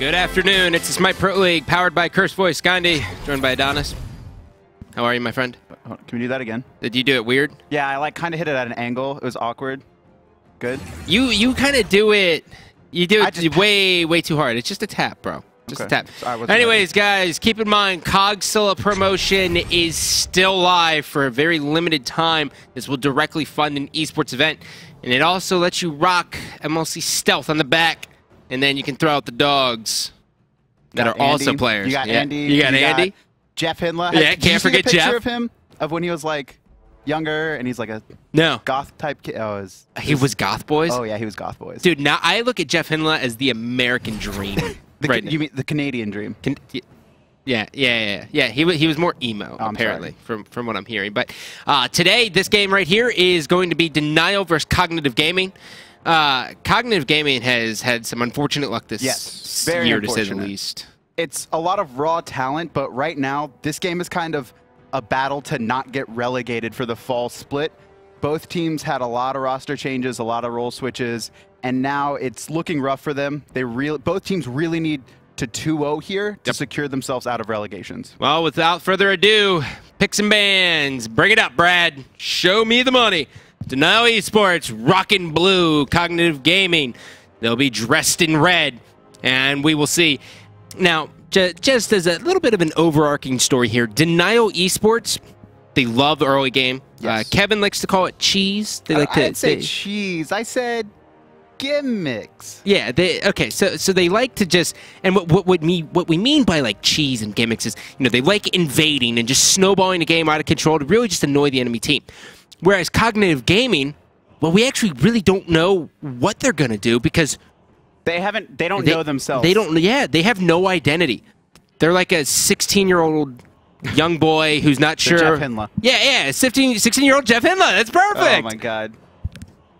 Good afternoon. It's the Smite Pro League, powered by Curse Voice Gandhi, joined by Adonis. How are you, my friend? Can we do that again? Did you do it weird? Yeah, I like kind of hit it at an angle. It was awkward. Good. You kind of do it. You do it way too hard. It's just a tap, bro. Just a tap. Anyways, guys, keep in mind, Cogsilla promotion is still live for a very limited time. This will directly fund an esports event, and it also lets you rock MLC Stealth on the back, and then you can throw out the dogs that are also players. You got Andy. You got Andy. Jeff Hindla. Yeah, can't forget Jeff. Picture of him of when he was like younger and he's like a goth type kid. Oh, he was Goth Boys. Oh yeah, he was Goth Boys. Dude, now I look at Jeff Hindla as the American dream. You mean the Canadian dream? Yeah. He was more emo, apparently, from what I'm hearing. But today, this game right here is going to be Denial versus Cognitive Gaming. Cognitive Gaming has had some unfortunate luck this year, to say the least. It's a lot of raw talent, but right now, this game is kind of a battle to not get relegated for the fall split. Both teams had a lot of roster changes, a lot of role switches, and now it's looking rough for them. Both teams really need to 2-0 here to secure themselves out of relegations. Well, without further ado, picks and bans. Bring it up, Brad. Show me the money. Denial Esports, rockin' blue, Cognitive Gaming. They'll be dressed in red, and we will see. Now, just as a little bit of an overarching story here, Denial Esports, they love the early game. Yes. Kevin likes to call it cheese. They like I'd say cheese. I said gimmicks. Yeah. So they like to just, and what we mean by like cheese and gimmicks is, they like invading and just snowballing the game out of control to really just annoy the enemy team. Whereas Cognitive Gaming, well, we actually really don't know what they're gonna do because they don't know themselves. They have no identity. They're like a 16-year-old young boy who's not sure. Jeff Hindla. Yeah, 16-year-old Jeff Hindla. That's perfect. Oh my God.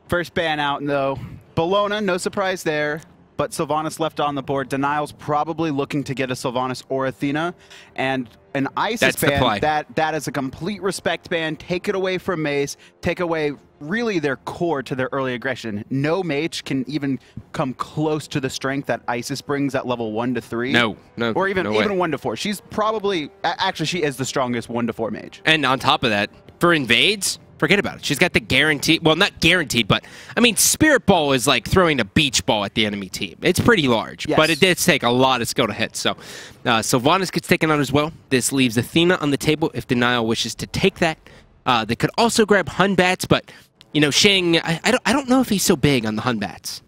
First ban out though. Bologna, no surprise there, but Sylvanas left on the board. Denial's probably looking to get a Sylvanas or Athena, and an Isis ban, that is a complete respect ban. Take it away from Maze, take away really their core to their early aggression. No mage can even come close to the strength that Isis brings at level 1 to 3. No. Or even 1 to 4. She's probably, actually she is the strongest 1 to 4 mage. And on top of that, for invades, forget about it. She's got the guaranteed, well, not guaranteed, but I mean, Spirit Ball is like throwing a beach ball at the enemy team. It's pretty large, but it does take a lot of skill to hit. So Sylvanas gets taken out as well. This leaves Athena on the table if Denial wishes to take that. They could also grab Hun Batz, but Shing, I don't know if he's so big on the Hun Batz.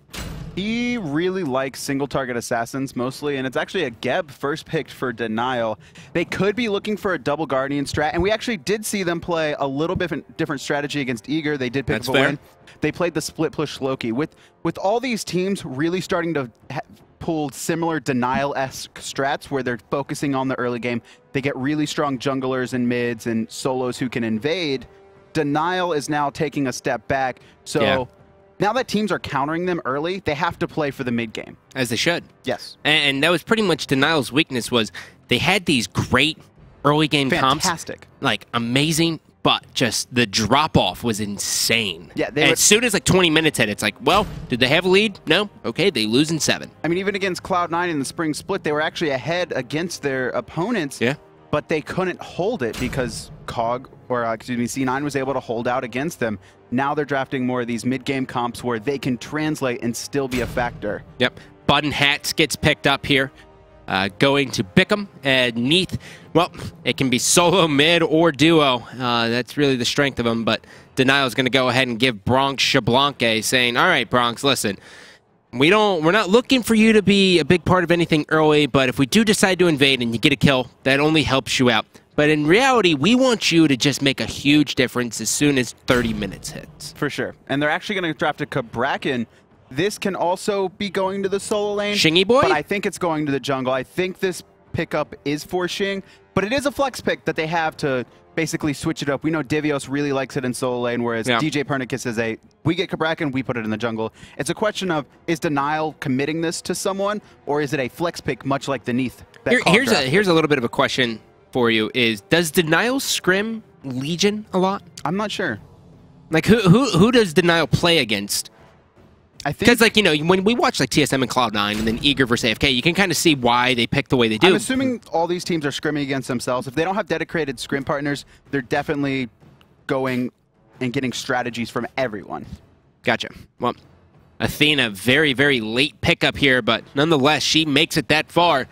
He really likes single target assassins mostly, and it's actually a Geb first picked for Denial. They could be looking for a double Guardian strat, and we actually did see them play a little bit different strategy against Eager. They did pick up a win. They played the split push Loki. With all these teams really starting to pull similar Denial-esque strats where they're focusing on the early game, they get really strong junglers and mids and solos who can invade. Denial is now taking a step back, so now that teams are countering them early, they have to play for the mid game. As they should. Yes. And that was pretty much Denial's weakness, was they had these great early game comps. Fantastic. Like, amazing, but just the drop-off was insane. Yeah. As soon as like 20 minutes hit, it's like, well, did they have a lead? No? Okay, they lose in 7. I mean, even against Cloud9 in the spring split, they were actually ahead against their opponents. Yeah. But they couldn't hold it because C9 was able to hold out against them. Now they're drafting more of these mid-game comps where they can translate and still be a factor. Yep. Button Hats gets picked up here. Going to Bickham and Neith. Well, it can be solo, mid, or duo. That's really the strength of them, but Denial's going to go ahead and give Bronx Xbalanque, saying, all right, Bronx, listen, we're not looking for you to be a big part of anything early, but if we do decide to invade and you get a kill, that only helps you out. But in reality, we want you to just make a huge difference as soon as 30 minutes hits. For sure. And they're actually going to draft a Cabrakan. This can also be going to the solo lane. Shingy boy? But I think it's going to the jungle. I think this pickup is for Shing, but it is a flex pick that they have to basically switch it up. We know Divios really likes it in solo lane, whereas DJ Pernicus is we get Cabrakan, we put it in the jungle. It's a question of, is Denial committing this to someone, or is it a flex pick much like the Neith? Here's a little bit of a question for you, is does Denial scrim Legion a lot? I'm not sure. Like, who does Denial play against? Because, like, you know, when we watch, like, TSM and Cloud9 and then Eager versus AFK, you can kind of see why they pick the way they do. I'm assuming all these teams are scrimming against themselves. If they don't have dedicated scrim partners, they're definitely going and getting strategies from everyone. Gotcha. Well, Athena, very, very late pickup here, but nonetheless, she makes it that far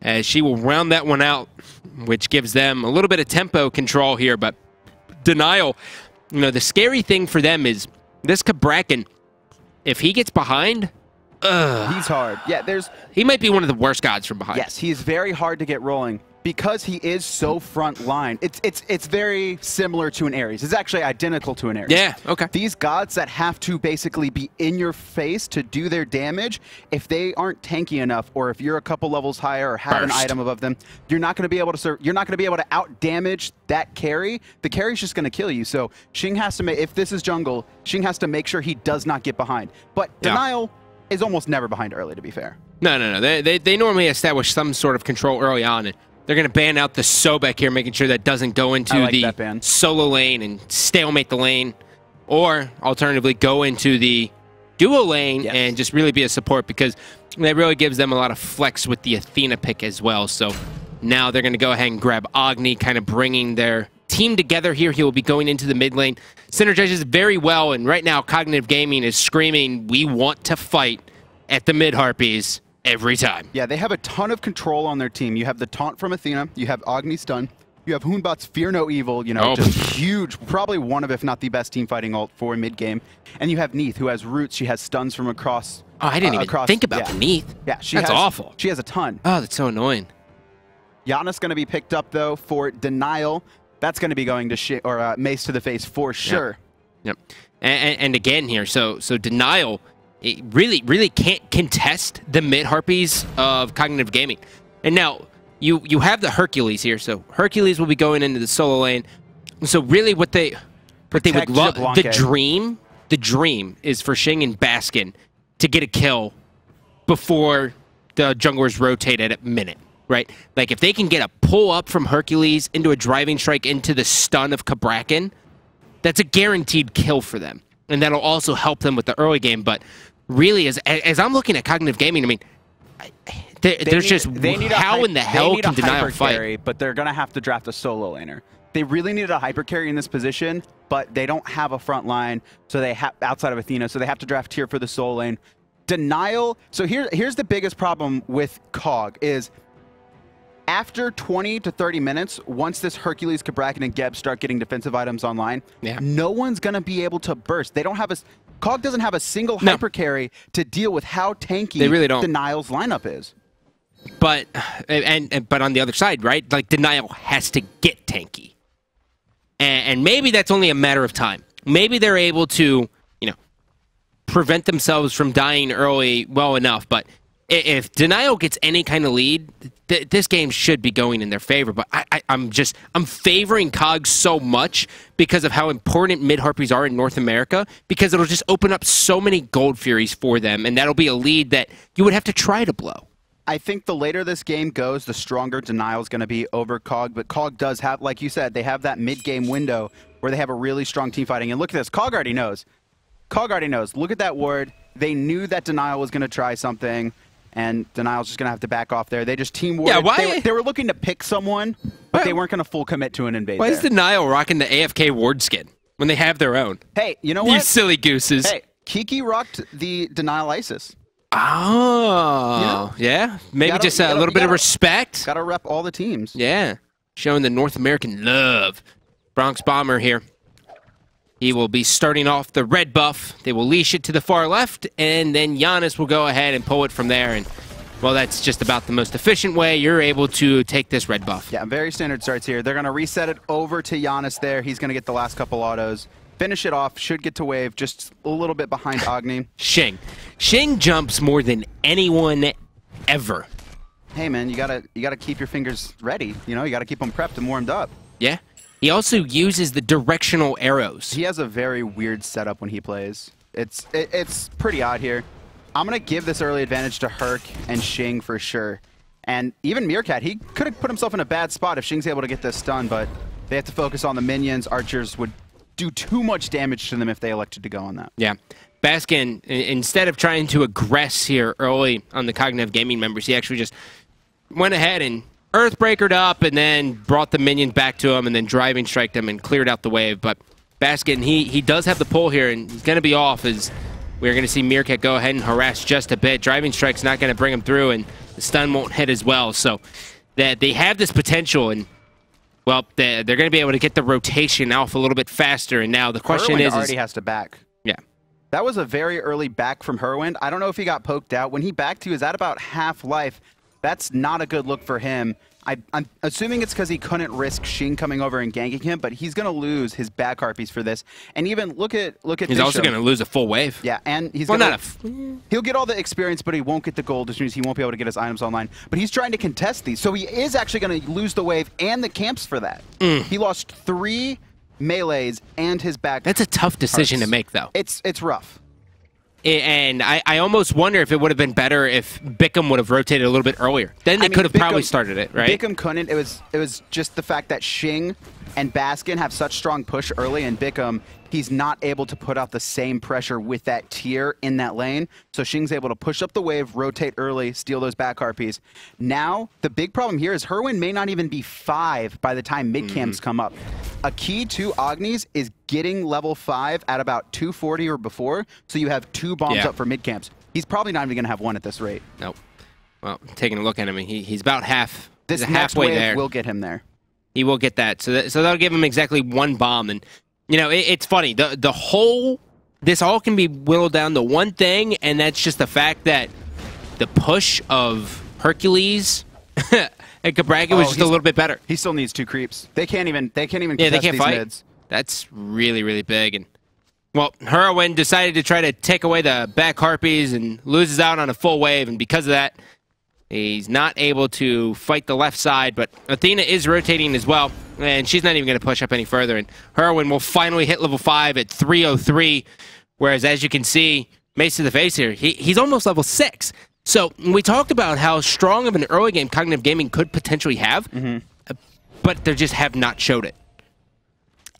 as she will round that one out, which gives them a little bit of tempo control here. But Denial, you know, the scary thing for them is this Cabrakan, if he gets behind, he's hard. Yeah, he might be one of the worst gods from behind. Yes, he's very hard to get rolling because he is so front line. It's very similar to an Ares. It's actually identical to an Ares. Yeah, okay. These gods that have to basically be in your face to do their damage, if they aren't tanky enough, or if you're a couple levels higher or have an item above them, you're not going to be able to out damage that carry. The carry's just going to kill you. So Xing has to make, if this is jungle, Xing has to make sure he does not get behind. But Denial is almost never behind early, to be fair. No. They normally establish some sort of control early on, and they're going to ban out the Sobek here, making sure that doesn't go into the solo lane and stalemate the lane, or alternatively go into the duo lane and just really be a support, because that really gives them a lot of flex with the Athena pick as well. So now they're going to go ahead and grab Agni, kind of bringing their team together here. He will be going into the mid lane. Synergizes very well, and right now Cognitive Gaming is screaming, we want to fight at the mid Harpies every time. Yeah, they have a ton of control on their team. You have the taunt from Athena, you have Agni stun, you have Hoonbot's Fear No Evil, you know, just huge, probably one of, if not the best team fighting ult for mid game. And you have Neith, who has roots. She has stuns from across. Oh, I didn't even think about Neith. Yeah, that's awful. She has a ton. Oh, that's so annoying. Janus going to be picked up though for Denial. That's going to be going to Mace to the face for sure. Yep. And again here, so Denial, it really can't contest the mid Harpies of Cognitive Gaming. And now you have the Hercules here, so Hercules will be going into the solo lane. So really what they would love, the dream is for Xing and Baskin to get a kill before the junglers rotate at a minute, right? Like if they can get a pull up from Hercules into a driving strike into the stun of Cabrakan, that's a guaranteed kill for them. And that'll also help them with the early game. But really, as I'm looking at Cognitive Gaming, I mean, how in the hell can Denial fight? But they're going to have to draft a solo laner. They really needed a hyper carry in this position, but they don't have a front line, so they have outside of Athena, so they have to draft tier for the solo lane. Denial. So here's the biggest problem with Cog is after 20 to 30 minutes, once this Hercules, Cabrakan, and Geb start getting defensive items online, no one's going to be able to burst. They don't have a... Cog doesn't have a single hyper carry to deal with how tanky Denial's lineup is. But but on the other side, right? Like Denial has to get tanky. And maybe that's only a matter of time. Maybe they're able to, you know, prevent themselves from dying early well enough, but if Denial gets any kind of lead, this game should be going in their favor. But I'm favoring Cog so much because of how important mid Harpies are in North America, because it'll just open up so many Gold Furies for them, and that'll be a lead that you would have to try to blow. I think the later this game goes, the stronger Denial is going to be over Cog. But Cog does have, like you said, they have that mid-game window where they have a really strong team fighting. And look at this. Cog already knows. Cog already knows. Look at that ward. They knew that Denial was going to try something, and Denial's just going to have to back off there. They just team warded. Yeah, they were looking to pick someone, but they weren't going to full commit to an invade. Why is Denial rocking the AFK ward skin when they have their own? Hey, you know what? You silly gooses. Hey, Kiki rocked the Denial Isis. Oh, yeah. Maybe just a little bit of respect. Got to rep all the teams. Yeah. Showing the North American love. Bronx Bomber here. He will be starting off the red buff. They will leash it to the far left, and then Janus will go ahead and pull it from there. And, well, that's just about the most efficient way you're able to take this red buff. Yeah, very standard starts here. They're going to reset it over to Janus there. He's going to get the last couple autos. Finish it off, should get to wave, just a little bit behind Agni. Xing jumps more than anyone ever. Hey man, you gotta keep your fingers ready. You know, you gotta keep them prepped and warmed up. Yeah. He also uses the directional arrows. He has a very weird setup when he plays. It's pretty odd here. I'm gonna give this early advantage to Herc and Xing for sure. And even Meerkat, he could have put himself in a bad spot if Xing's able to get this stun, but they have to focus on the minions. Archers would do too much damage to them if they elected to go on that. Yeah. Baskin, instead of trying to aggress here early on the Cognitive Gaming members, he actually just went ahead and Earthbreakered up and then brought the minions back to him and then driving striked him and cleared out the wave. But Baskin, he does have the pull here, and he's going to be off as we're going to see Meerkat go ahead and harass just a bit. Driving strike's not going to bring him through, and the stun won't hit as well. So that they have this potential, and well, they're going to be able to get the rotation off a little bit faster. And now the question is, already has to back. Yeah. That was a very early back from Herwind. I don't know if he got poked out. When he backed, he was at about half life. That's not a good look for him. I'm assuming it's because he couldn't risk Xing coming over and ganking him, but he's going to lose his back harpies for this. And even look at he's also going to lose a full wave. Yeah, and he's he'll get all the experience, but he won't get the gold, which means he won't be able to get his items online. But he's trying to contest these, so he is actually going to lose the wave and the camps for that. He lost 3 melees and his back. That's a tough decision to make, though. It's rough. And I almost wonder if it would have been better if Bickham would have rotated a little bit earlier. Then they could have probably started it, right? Bickham couldn't. It was just the fact that Xing and Baskin have such strong push early, and Bickham, he's not able to put out the same pressure with that tier in that lane. So Xing's able to push up the wave, rotate early, steal those back harpies. Now, the big problem here is Herwind may not even be 5 by the time mid-camps come up. A key to Agni's is getting level 5 at about 240 or before, so you have 2 bombs up for mid-camps. He's probably not even going to have 1 at this rate. Nope. Well, taking a look at him, he's about half. This halfway there. Will get him there. He will get that. So that'll give him exactly 1 bomb. And, you know, it's funny. This all can be whittled down to one thing, and that's just the fact that the push of Hercules and Cabrakan was just a little bit better. He still needs 2 creeps. They can't even contest they can't these fight. mids. That's really, really big. And well, Herwind decided to try to take away the back harpies and loses out on a full wave, and because of that, he's not able to fight the left side, but Athena is rotating as well, and she's not even going to push up any further. And Herwind will finally hit level 5 at 303, whereas as you can see, Mace to the face here, he's almost level 6. So we talked about how strong of an early game Cognitive Gaming could potentially have, but they just have not showed it.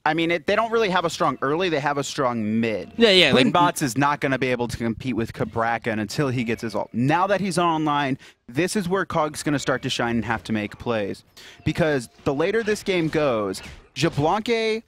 I mean, they don't really have a strong early, they have a strong mid. Yeah. Like, Batz is not going to be able to compete with Cabrakan until he gets his ult. Now that he's online, this is where Cog's going to start to shine and have to make plays. Because the later this game goes, Xbalanque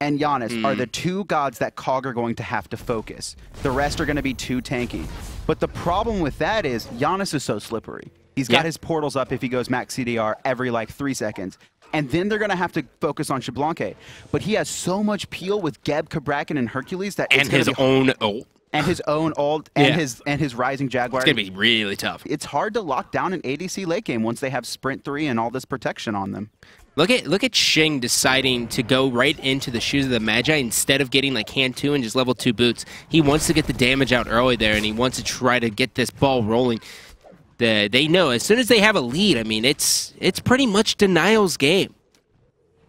and Janus are the 2 gods that Cog are going to have to focus. The rest are going to be too tanky. But the problem with that is Janus is so slippery. He's got his portals up if he goes max CDR every like 3 seconds. And then they're going to have to focus on Xbalanque. But he has so much peel with Geb, Cabrakan, and Hercules that and his own ult. And his own ult and his Rising Jaguar. It's going to be really tough. It's hard to lock down an ADC late game once they have Sprint 3 and all this protection on them. Look at Xing deciding to go right into the shoes of the Magi instead of getting like hand 2 and just level 2 boots. He wants to get the damage out early there, and he wants to try to get this ball rolling. They know as soon as they have a lead, I mean, it's pretty much Denial's game.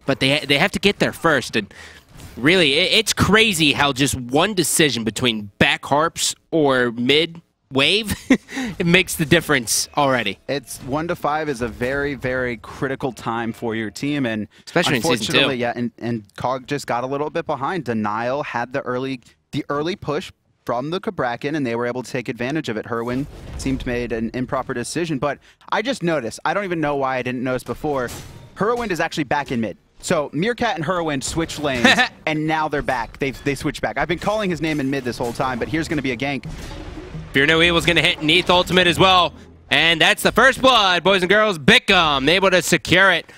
But they have to get there first, and really, it's crazy how just one decision between back harps or mid wave it makes the difference already. It's 1 to 5 is a very, very critical time for your team, and especially in season 2. Yeah, and Cog just got a little bit behind. Denial had the early push from the Cabrakan, and they were able to take advantage of it. Herwind seemed to made an improper decision, but I just noticed, I don't even know why I didn't notice before, Herwind is actually back in mid. So Meerkat and Herwind switched lanes, and now they're back. They switched back. I've been calling his name in mid this whole time, but here's going to be a gank. Fear No Evil's going to hit Neith ultimate as well, and that's the first blood, boys and girls. Bickham able to secure it,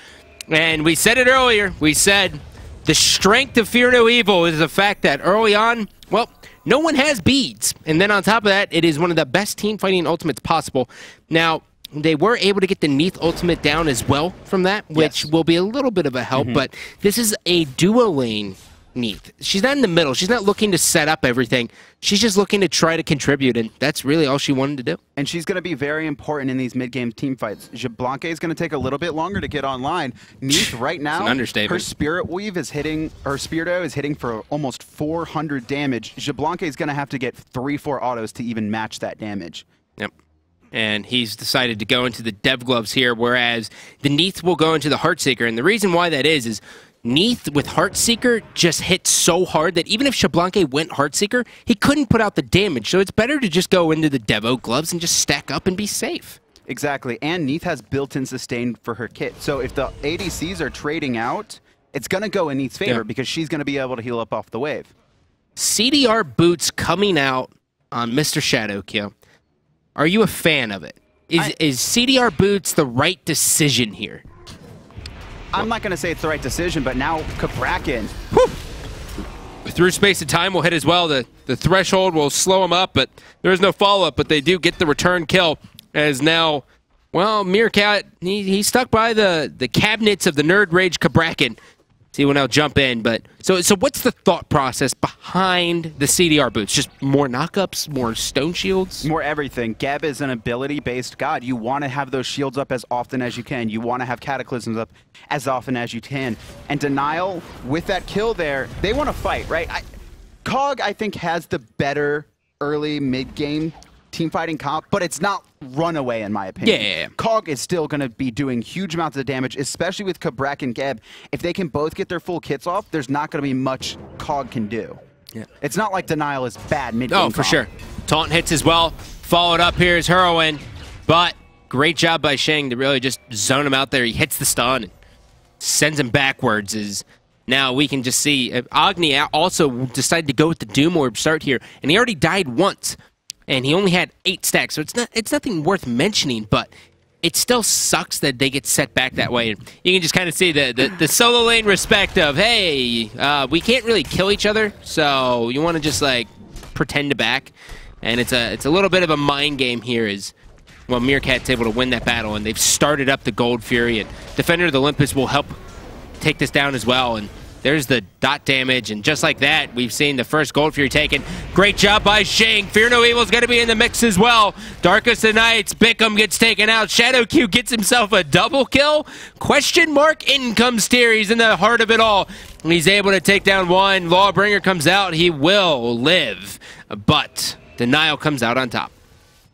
and we said it earlier. We said the strength of Fear No Evil is the fact that early on, well, no one has beads. And then on top of that, it is one of the best team fighting ultimates possible. Now, they were able to get the Neith ultimate down as well from that, which will be a little bit of a help. But this is a duo lane Neith. She's not in the middle. She's not looking to set up everything. She's just looking to try to contribute, and that's really all she wanted to do. And she's going to be very important in these mid-game team fights. Xbalanque is going to take a little bit longer to get online. Neith right now, her Spirit Weave is hitting, her Spirito is hitting for almost 400 damage. Xbalanque is going to have to get 3-4 autos to even match that damage. Yep. And he's decided to go into the Dev Gloves here, whereas the Neith will go into the Heartseeker. And the reason why that is Neith with Heartseeker just hit so hard that even if Xbalanque went Heartseeker, he couldn't put out the damage. So it's better to just go into the Devo gloves and just stack up and be safe. Exactly, and Neith has built-in sustain for her kit. So if the ADCs are trading out, it's going to go in Neith's favor because she's going to be able to heal up off the wave. CDR boots coming out on Mr. Shadowkill. Are you a fan of it? Is CDR boots the right decision here? I'm not going to say it's the right decision, but now Cabrakan. Through space and time will hit as well. The threshold will slow him up, but there is no follow-up, but they do get the return kill. As now, well, Meerkat, he's stuck by the cabinets of the Nerd Rage Cabrakan. He will now jump in, but so what's the thought process behind the CDR boots? Just more knockups, more stone shields? More everything. Geb is an ability-based god. You want to have those shields up as often as you can. You want to have cataclysms up as often as you can. And Denial, with that kill there, they want to fight, right? Cog, I think, has the better early mid-game teamfighting comp, but it's not runaway in my opinion. Yeah. Cog is still going to be doing huge amounts of damage, especially with Cabrakan and Geb. If they can both get their full kits off, there's not going to be much Cog can do. Yeah. It's not like Denial is bad mid-game Oh, for sure. Taunt hits as well. Followed up here is Heroin, but great job by Shang to really just zone him out there. He hits the stun and sends him backwards. Now we can just see Agni also decided to go with the Doom Orb start here, and he already died once. And he only had 8 stacks, so it's nothing worth mentioning, but it still sucks that they get set back that way. And you can just kind of see the solo lane respect of, hey, we can't really kill each other, so you want to just like pretend to back. And it's a little bit of a mind game here as well. Meerkat's able to win that battle, and they've started up the Gold Fury, and Defender of the Olympus will help take this down as well. And there's the dot damage, and just like that, we've seen the first Gold Fury taken. Great job by Shang. Fear No Evil's going to be in the mix as well. Darkest of Nights, Bickham gets taken out. Shadowq gets himself a double kill. Question mark, in comes Tyr. He's in the heart of it all. He's able to take down one. Lawbringer comes out. He will live, but Denial comes out on top.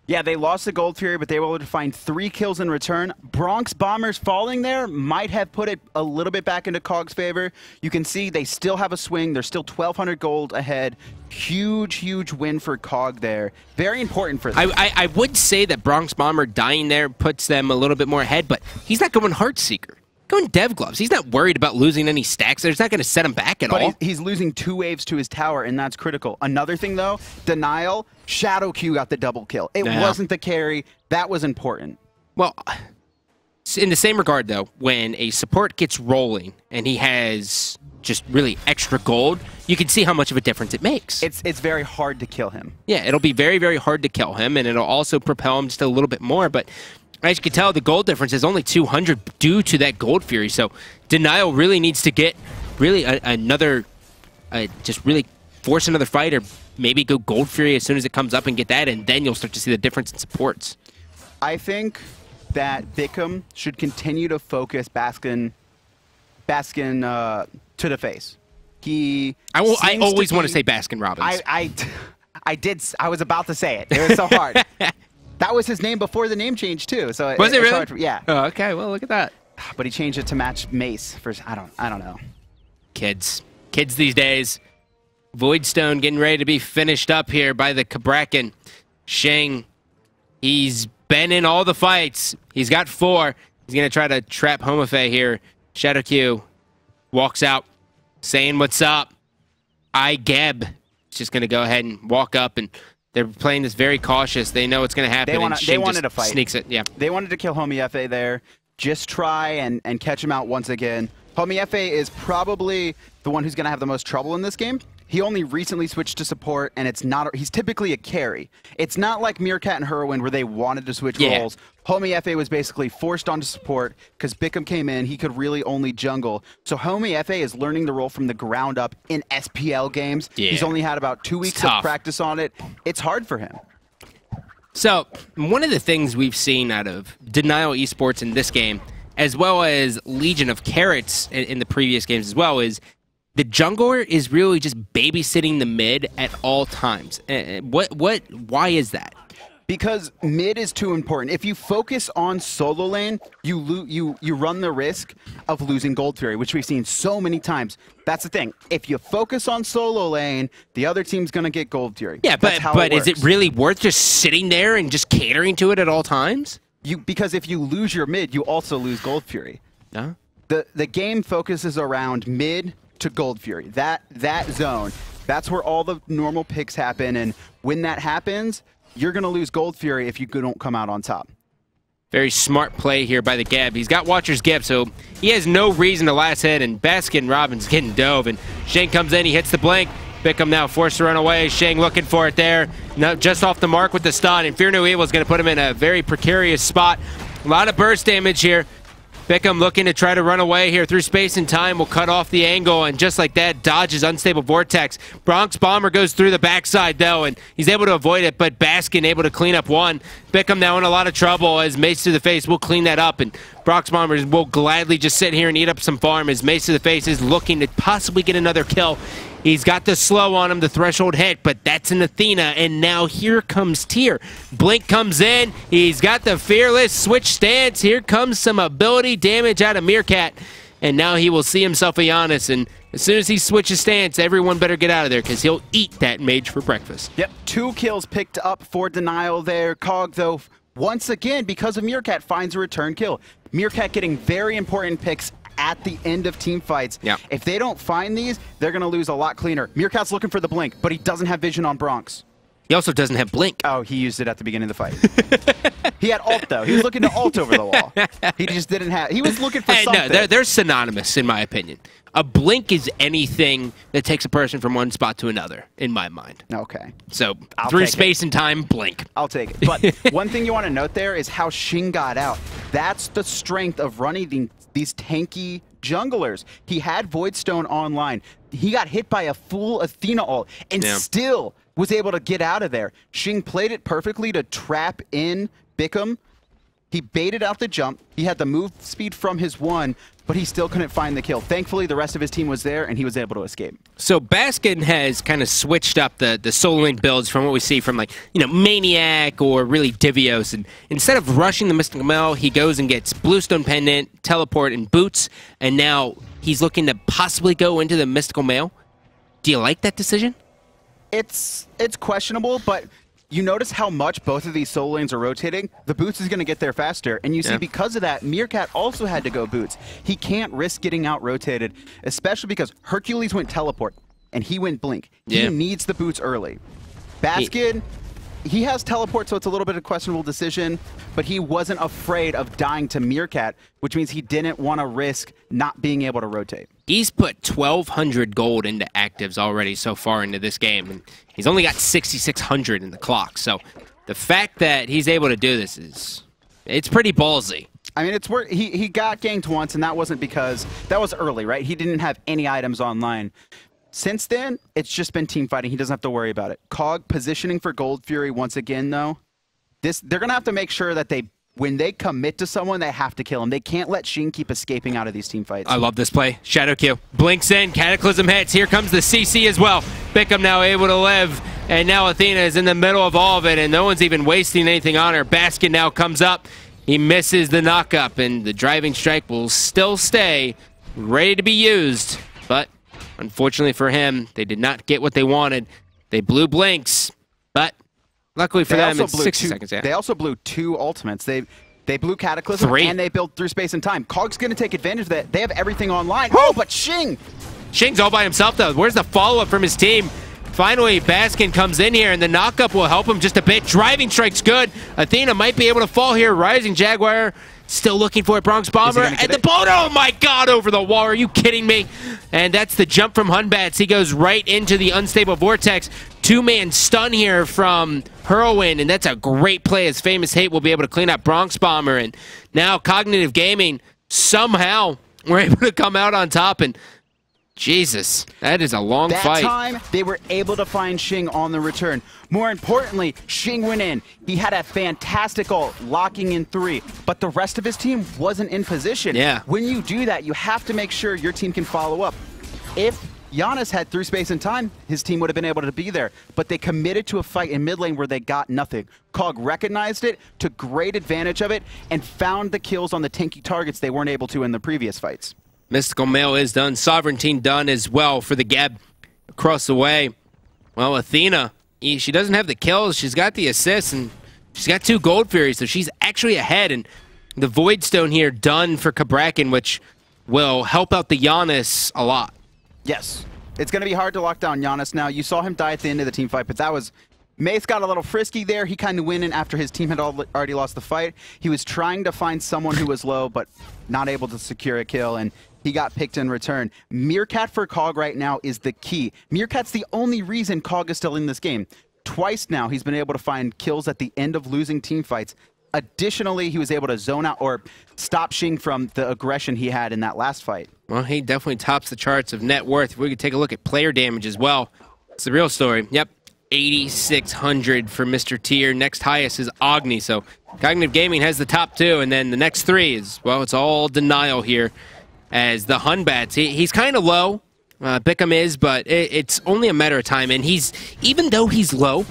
Yeah, they lost the Gold Fury, but they were able to find 3 kills in return. Bronx Bombers falling there might have put it a little bit back into Cog's favor. You can see they still have a swing. They're still 1,200 gold ahead. Huge, huge win for Cog there. Very important for them. I would say that Bronx Bomber dying there puts them a little bit more ahead, but he's not going Heartseeker. Going Dev Gloves. He's not worried about losing any stacks. It's not going to set him back at all. But he's losing 2 waves to his tower, and that's critical. Another thing, though, Denial, Shadowq got the double kill. It wasn't the carry. That was important. Well, in the same regard, though, when a support gets rolling and he has just really extra gold, you can see how much of a difference it makes. It's very hard to kill him. Yeah, it'll be very, very hard to kill him, and it'll also propel him just a little bit more, but as you can tell, the gold difference is only 200 due to that Gold Fury, so Denial really needs to get really another, just really force another fight, or maybe go Gold Fury as soon as it comes up and get that, and then you'll start to see the difference in supports. I think that Bickham should continue to focus Baskin to the face. I always want to say Baskin Robbins. I was about to say it. It was so hard. That was his name before the name change too. So was it really? Hard yeah. Oh, okay. Well, look at that. But he changed it to match Mace. I don't know. Kids these days. Voidstone getting ready to be finished up here by the Cabrakan. Shang, he's been in all the fights. He's got 4. He's gonna try to trap Homofe here. Shadowq walks out, saying what's up. Geb. He's just gonna go ahead and walk up, and they're playing this very cautious. They know what's going to happen. They wanted to fight. Sneaks it, yeah. They wanted to kill Homie Fa there. Just try and catch him out once again. Homie Fa is probably the one who's going to have the most trouble in this game. He only recently switched to support, and he's typically a carry. It's not like Meerkat and Heroin where they wanted to switch roles. Homie Fa was basically forced onto support because Bickham came in. He could really only jungle. So Homie Fa is learning the role from the ground up in SPL games. Yeah. He's only had about 2 weeks of practice on it. It's hard for him. So one of the things we've seen out of Denial Esports in this game, as well as Legion of Carrots in the previous games as well, is the jungler is really just babysitting the mid at all times. Why is that? Because mid is too important. If you focus on solo lane, you run the risk of losing Gold Fury, which we've seen so many times. That's the thing. If you focus on solo lane, the other team's going to get Gold Fury. Yeah, but is it really worth just sitting there and just catering to it at all times? Because if you lose your mid, you also lose Gold Fury. No. The game focuses around mid to Gold Fury. That zone. That's where all the normal picks happen, and when that happens, you're going to lose Gold Fury if you don't come out on top. Very smart play here by the Geb. He's got Watcher's Geb, so he has no reason to last hit, and Baskin-Robbins getting dove, and Shang comes in, he hits the blink. Bickham now forced to run away. Shang looking for it there. Now just off the mark with the stun, and Fear No Evil is going to put him in a very precarious spot. A lot of burst damage here. Bickham looking to try to run away here through space and time, will cut off the angle, and just like that, dodges Unstable Vortex. Bronx Bomber goes through the backside, though, and he's able to avoid it, but Baskin able to clean up one. Bickham now in a lot of trouble as Mace to the Face will clean that up, and Bronx Bomber will gladly just sit here and eat up some farm as Mace to the Face is looking to possibly get another kill. He's got the slow on him, the threshold hit, but that's an Athena, and now here comes Tyr. Blink comes in, he's got the Fearless switch stance, here comes some ability damage out of Meerkat, and now he will see himself a Janus, and as soon as he switches stance, everyone better get out of there, because he'll eat that mage for breakfast. Yep, 2 kills picked up for Denial there. Cog, though, once again, because of Meerkat, finds a return kill. Meerkat getting very important picks at the end of team fights. Yeah. If they don't find these, they're going to lose a lot cleaner. Meerkat's looking for the blink, but he doesn't have vision on Bronx. He also doesn't have blink. Oh, he used it at the beginning of the fight. He had ult, though. He was looking to ult over the wall. He just didn't have... He was looking for something. No, they're synonymous, in my opinion. A blink is anything that takes a person from one spot to another, in my mind. Okay. So, through space and time, blink. I'll take it. But one thing you want to note there is how Xing got out. That's the strength of running these tanky junglers. He had Voidstone online. He got hit by a full Athena ult and still was able to get out of there. Xing played it perfectly to trap in Bickham. He baited out the jump. He had the move speed from his one, but he still couldn't find the kill. Thankfully, the rest of his team was there, and he was able to escape. So Baskin has kind of switched up the solo lane builds from what we see from, like, Maniac or really Divios. And instead of rushing the Mystical Mail, he goes and gets Bluestone Pendant, Teleport, and Boots. And now he's looking to possibly go into the Mystical Mail. Do you like that decision? It's questionable, but you notice how much both of these solo lanes are rotating. The Boots is going to get there faster, and you see because of that, Meerkat also had to go Boots. He can't risk getting out-rotated, especially because Hercules went Teleport, and he went Blink. He needs the Boots early. Baskin, he has Teleport, so it's a little bit of a questionable decision, but he wasn't afraid of dying to Meerkat, which means he didn't want to risk not being able to rotate. He's put 1,200 gold into actives already so far into this game, and he's only got 6,600 in the clock. So the fact that he's able to do this it's pretty ballsy. I mean, it's where he got ganked once, and that wasn't because that was early, right? He didn't have any items online. Since then, it's just been team fighting. He doesn't have to worry about it. Cog positioning for Gold Fury once again, though. They're going to have to make sure that when they commit to someone, they have to kill him. They can't let Xing keep escaping out of these team fights. I love this play. Shadow Q. Blinks in. Cataclysm hits. Here comes the CC as well. Bickham now able to live. And now Athena is in the middle of all of it, and no one's even wasting anything on her. Baskin now comes up. He misses the knock-up, and the driving strike will still stay ready to be used. But unfortunately for him, they did not get what they wanted. They blew blinks, but luckily for them, it's 60 seconds. Yeah. They also blew 2 ultimates. They blew Cataclysm, 3. And they built through space and time. Cog's going to take advantage of that. They have everything online. Oh, but Xing! Xing's all by himself, though. Where's the follow-up from his team? Finally, Baskin comes in here, and the knock-up will help him just a bit. Driving strike's good. Athena might be able to fall here. Rising Jaguar still looking for it. Bronx Bomber. And the boat, oh my god, over the wall. Are you kidding me? And that's the jump from Batz. He goes right into the Unstable Vortex. 2-man stun here from Whirlwind, and that's a great play as Famous Hate will be able to clean up Bronx Bomber. And now Cognitive Gaming somehow were able to come out on top, and Jesus, that is a long fight. That time, they were able to find Xing on the return. More importantly, Xing went in. He had a fantastic ult, locking in 3, but the rest of his team wasn't in position. Yeah. When you do that, you have to make sure your team can follow up. If Janus had through space and time, his team would have been able to be there, but they committed to a fight in mid lane where they got nothing. Cog recognized it, took great advantage of it, and found the kills on the tanky targets they weren't able to in the previous fights. Mystical Mail is done. Sovereignty done as well for the Geb across the way. Well, Athena, she doesn't have the kills. She's got the assists, and she's got 2 Gold Furies, so she's actually ahead. And the Void Stone here done for Cabrakan, which will help out the Janus a lot. Yes. It's going to be hard to lock down Janus now. You saw him die at the end of the team fight, but that was... Neith got a little frisky there. He kind of went in after his team had already lost the fight. He was trying to find someone who was low, but not able to secure a kill, and he got picked in return. Meerkat for Cog right now is the key. Meerkat's the only reason Cog is still in this game. Twice now he's been able to find kills at the end of losing team fights. Additionally, he was able to zone out or stop Xing from the aggression he had in that last fight. Well, he definitely tops the charts of net worth. If we could take a look at player damage as well. It's the real story. Yep, 8,600 for Mr. Tier. Next highest is Agni. So Cognitive Gaming has the top 2, and then the next 3 is, well, it's all Denial here. As the Batz, he's kind of low. Bickham is, but it's only a matter of time. And even though he's low,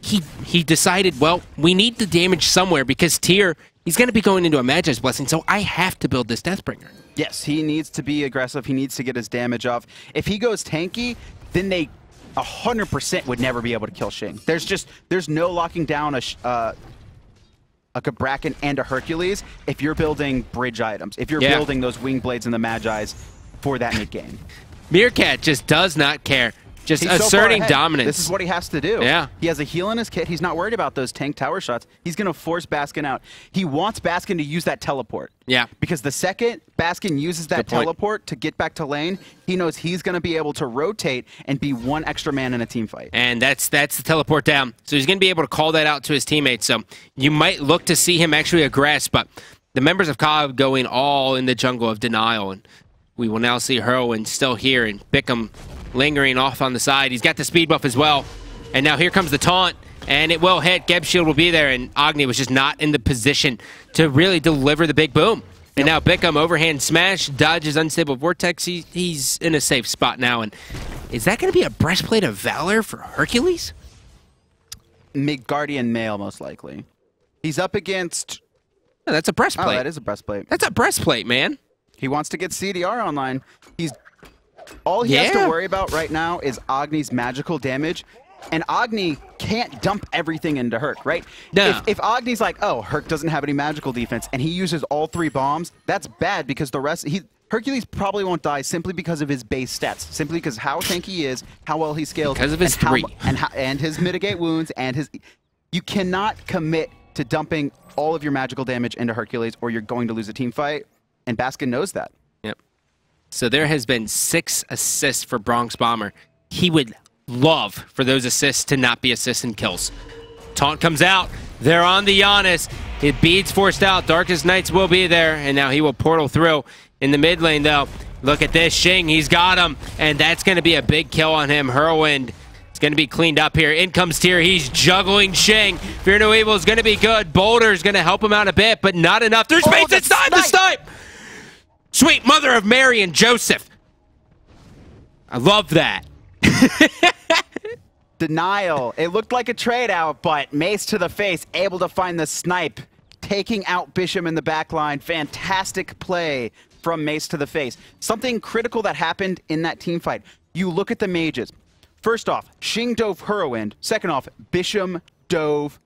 he decided, well, we need the damage somewhere because Tier, he's going to be going into a Magi's Blessing, so I have to build this Deathbringer. Yes, he needs to be aggressive. He needs to get his damage off. If he goes tanky, then they 100% would never be able to kill Xing. There's no locking down a Cabrakan and a Hercules if you're building bridge items, if you're building those wing blades and the Magi's for that mid game. Meerkat just does not care. Just He's asserting so dominance. This is what he has to do. Yeah. He has a heal in his kit. He's not worried about those tank tower shots. He's going to force Baskin out. He wants Baskin to use that teleport. Yeah. Because the second Baskin uses that teleport to get back to lane, he knows he's going to be able to rotate and be one extra man in a team fight. And that's the teleport down. So he's going to be able to call that out to his teammates. So you might look to see him actually aggress, but the members of COG going all in the jungle of Denial. And we will now see Heroin still here and Bickham lingering off on the side. He's got the speed buff as well. And now here comes the taunt, and it will hit. Geb's shield will be there, and Agni was just not in the position to really deliver the big boom. And now Bickham, overhand smash, dodges Unstable Vortex. He's in a safe spot now. And is that going to be a Breastplate of Valor for Hercules? Midgardian Mail, most likely. He's up against... No, that's a breastplate. Oh, that is a breastplate. That's a breastplate, man. He wants to get CDR online. All he has to worry about right now is Agni's magical damage, and Agni can't dump everything into Herc, right? No. If Agni's like, oh, Herc doesn't have any magical defense, and he uses all 3 bombs, that's bad because the rest... Hercules probably won't die simply because of his base stats, simply because how tanky he is, how well he scales, because of his 3, and his mitigate wounds, and his... You cannot commit to dumping all of your magical damage into Hercules, or you're going to lose a team fight, and Baskin knows that. Yep. So there has been 6 assists for Bronx Bomber. He would love for those assists to not be assists and kills. Taunt comes out. They're on the Janus. His beads forced out. Darkest Knights will be there, and now he will portal through. In the mid lane, though, look at this. Xing, he's got him, and that's going to be a big kill on him. Whirlwind is going to be cleaned up here. In comes Tier. He's juggling Xing. Fear No Evil is going to be good. Boulder's going to help him out a bit, but not enough. There's space. It's time to snipe. Sweet Mother of Mary and Joseph. I love that. Denial. It looked like a trade out, but Mace to the face, able to find the snipe, taking out Bisham in the back line. Fantastic play from Mace to the face. Something critical that happened in that team fight. You look at the mages. First off, Xing dove Whirlwind. Second off, Bisham dove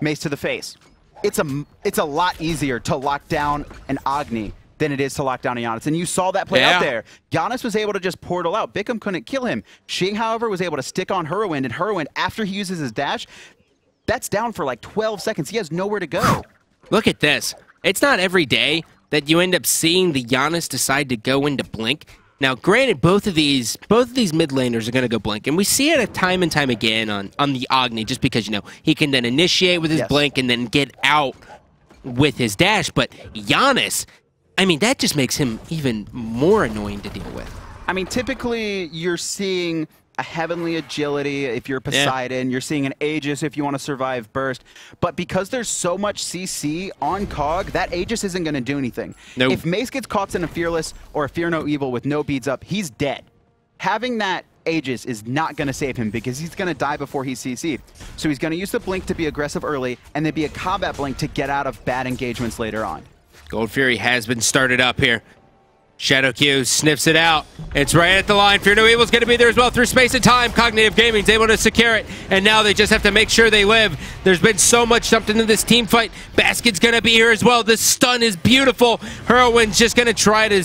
Mace to the face. It's a lot easier to lock down an Agni than it is to lock down a Janus. And you saw that play out there. Janus was able to just portal out. Bickham couldn't kill him. Xing, however, was able to stick on Whirlwind, and Whirlwind, after he uses his dash, that's down for like 12 seconds. He has nowhere to go. Look at this. It's not every day that you end up seeing the Janus decide to go into Blink. Now, granted, both of these mid laners are going to go Blink, and we see it time and time again on the Agni, just because, you know, he can then initiate with his Blink and then get out with his dash. But Janus, I mean, that just makes him even more annoying to deal with. I mean, typically you're seeing a Heavenly Agility if you're Poseidon. You're seeing an Aegis if you want to survive Burst. But because there's so much CC on COG, that Aegis isn't going to do anything. Nope. If Mace gets caught in a Fearless or a Fear No Evil with no beads up, he's dead. having that Aegis is not going to save him because he's going to die before he CC'd. So he's going to use the blink to be aggressive early and then be a combat blink to get out of bad engagements later on. Gold Fury has been started up here. Shadow Q sniffs it out. It's right at the line. Fear No Evil's going to be there as well through space and time. Cognitive Gaming's able to secure it, and now they just have to make sure they live. There's been so much jumped into this team fight. Basket's going to be here as well. This stun is beautiful. Heroine's just going to try to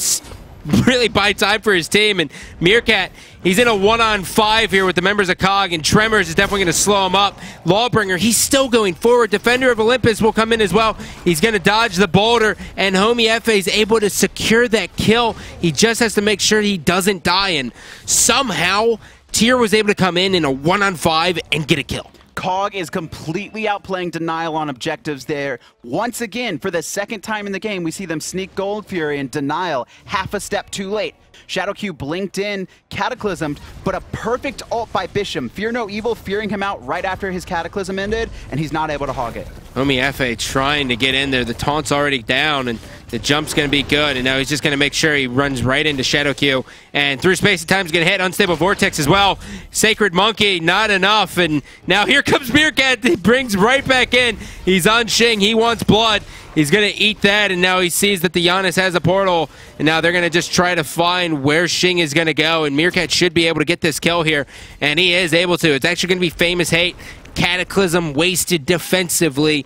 really buy time for his team, and Meerkat, he's in a 1-on-5 here with the members of COG, and Tremors is definitely going to slow him up. Lawbringer, he's still going forward. Defender of Olympus will come in as well. He's going to dodge the boulder, and Homie Efe is able to secure that kill. He just has to make sure he doesn't die, and somehow Tyr was able to come in a 1-on-5 and get a kill. COG is completely outplaying Denial on objectives there. Once again, for the second time in the game, we see them sneak Gold Fury and Denial half a step too late. Shadow Q blinked in, cataclysmed, but a perfect ult by Bisham. Fear No Evil fearing him out right after his cataclysm ended, and he's not able to hog it. Homie Efe trying to get in there. The taunt's already down, and the jump's going to be good, and now he's just going to make sure he runs right into Shadow Q. And through space and time, he's going to hit Unstable Vortex as well. Sacred Monkey, not enough, and now here comes Meerkat. He brings right back in. He's on Shing. He wants blood. He's going to eat that, and now he sees that the Janus has a portal, and now they're going to just try to find where Shing is going to go, and Meerkat should be able to get this kill here, and he is able to. It's actually going to be Famous Hate. Cataclysm wasted defensively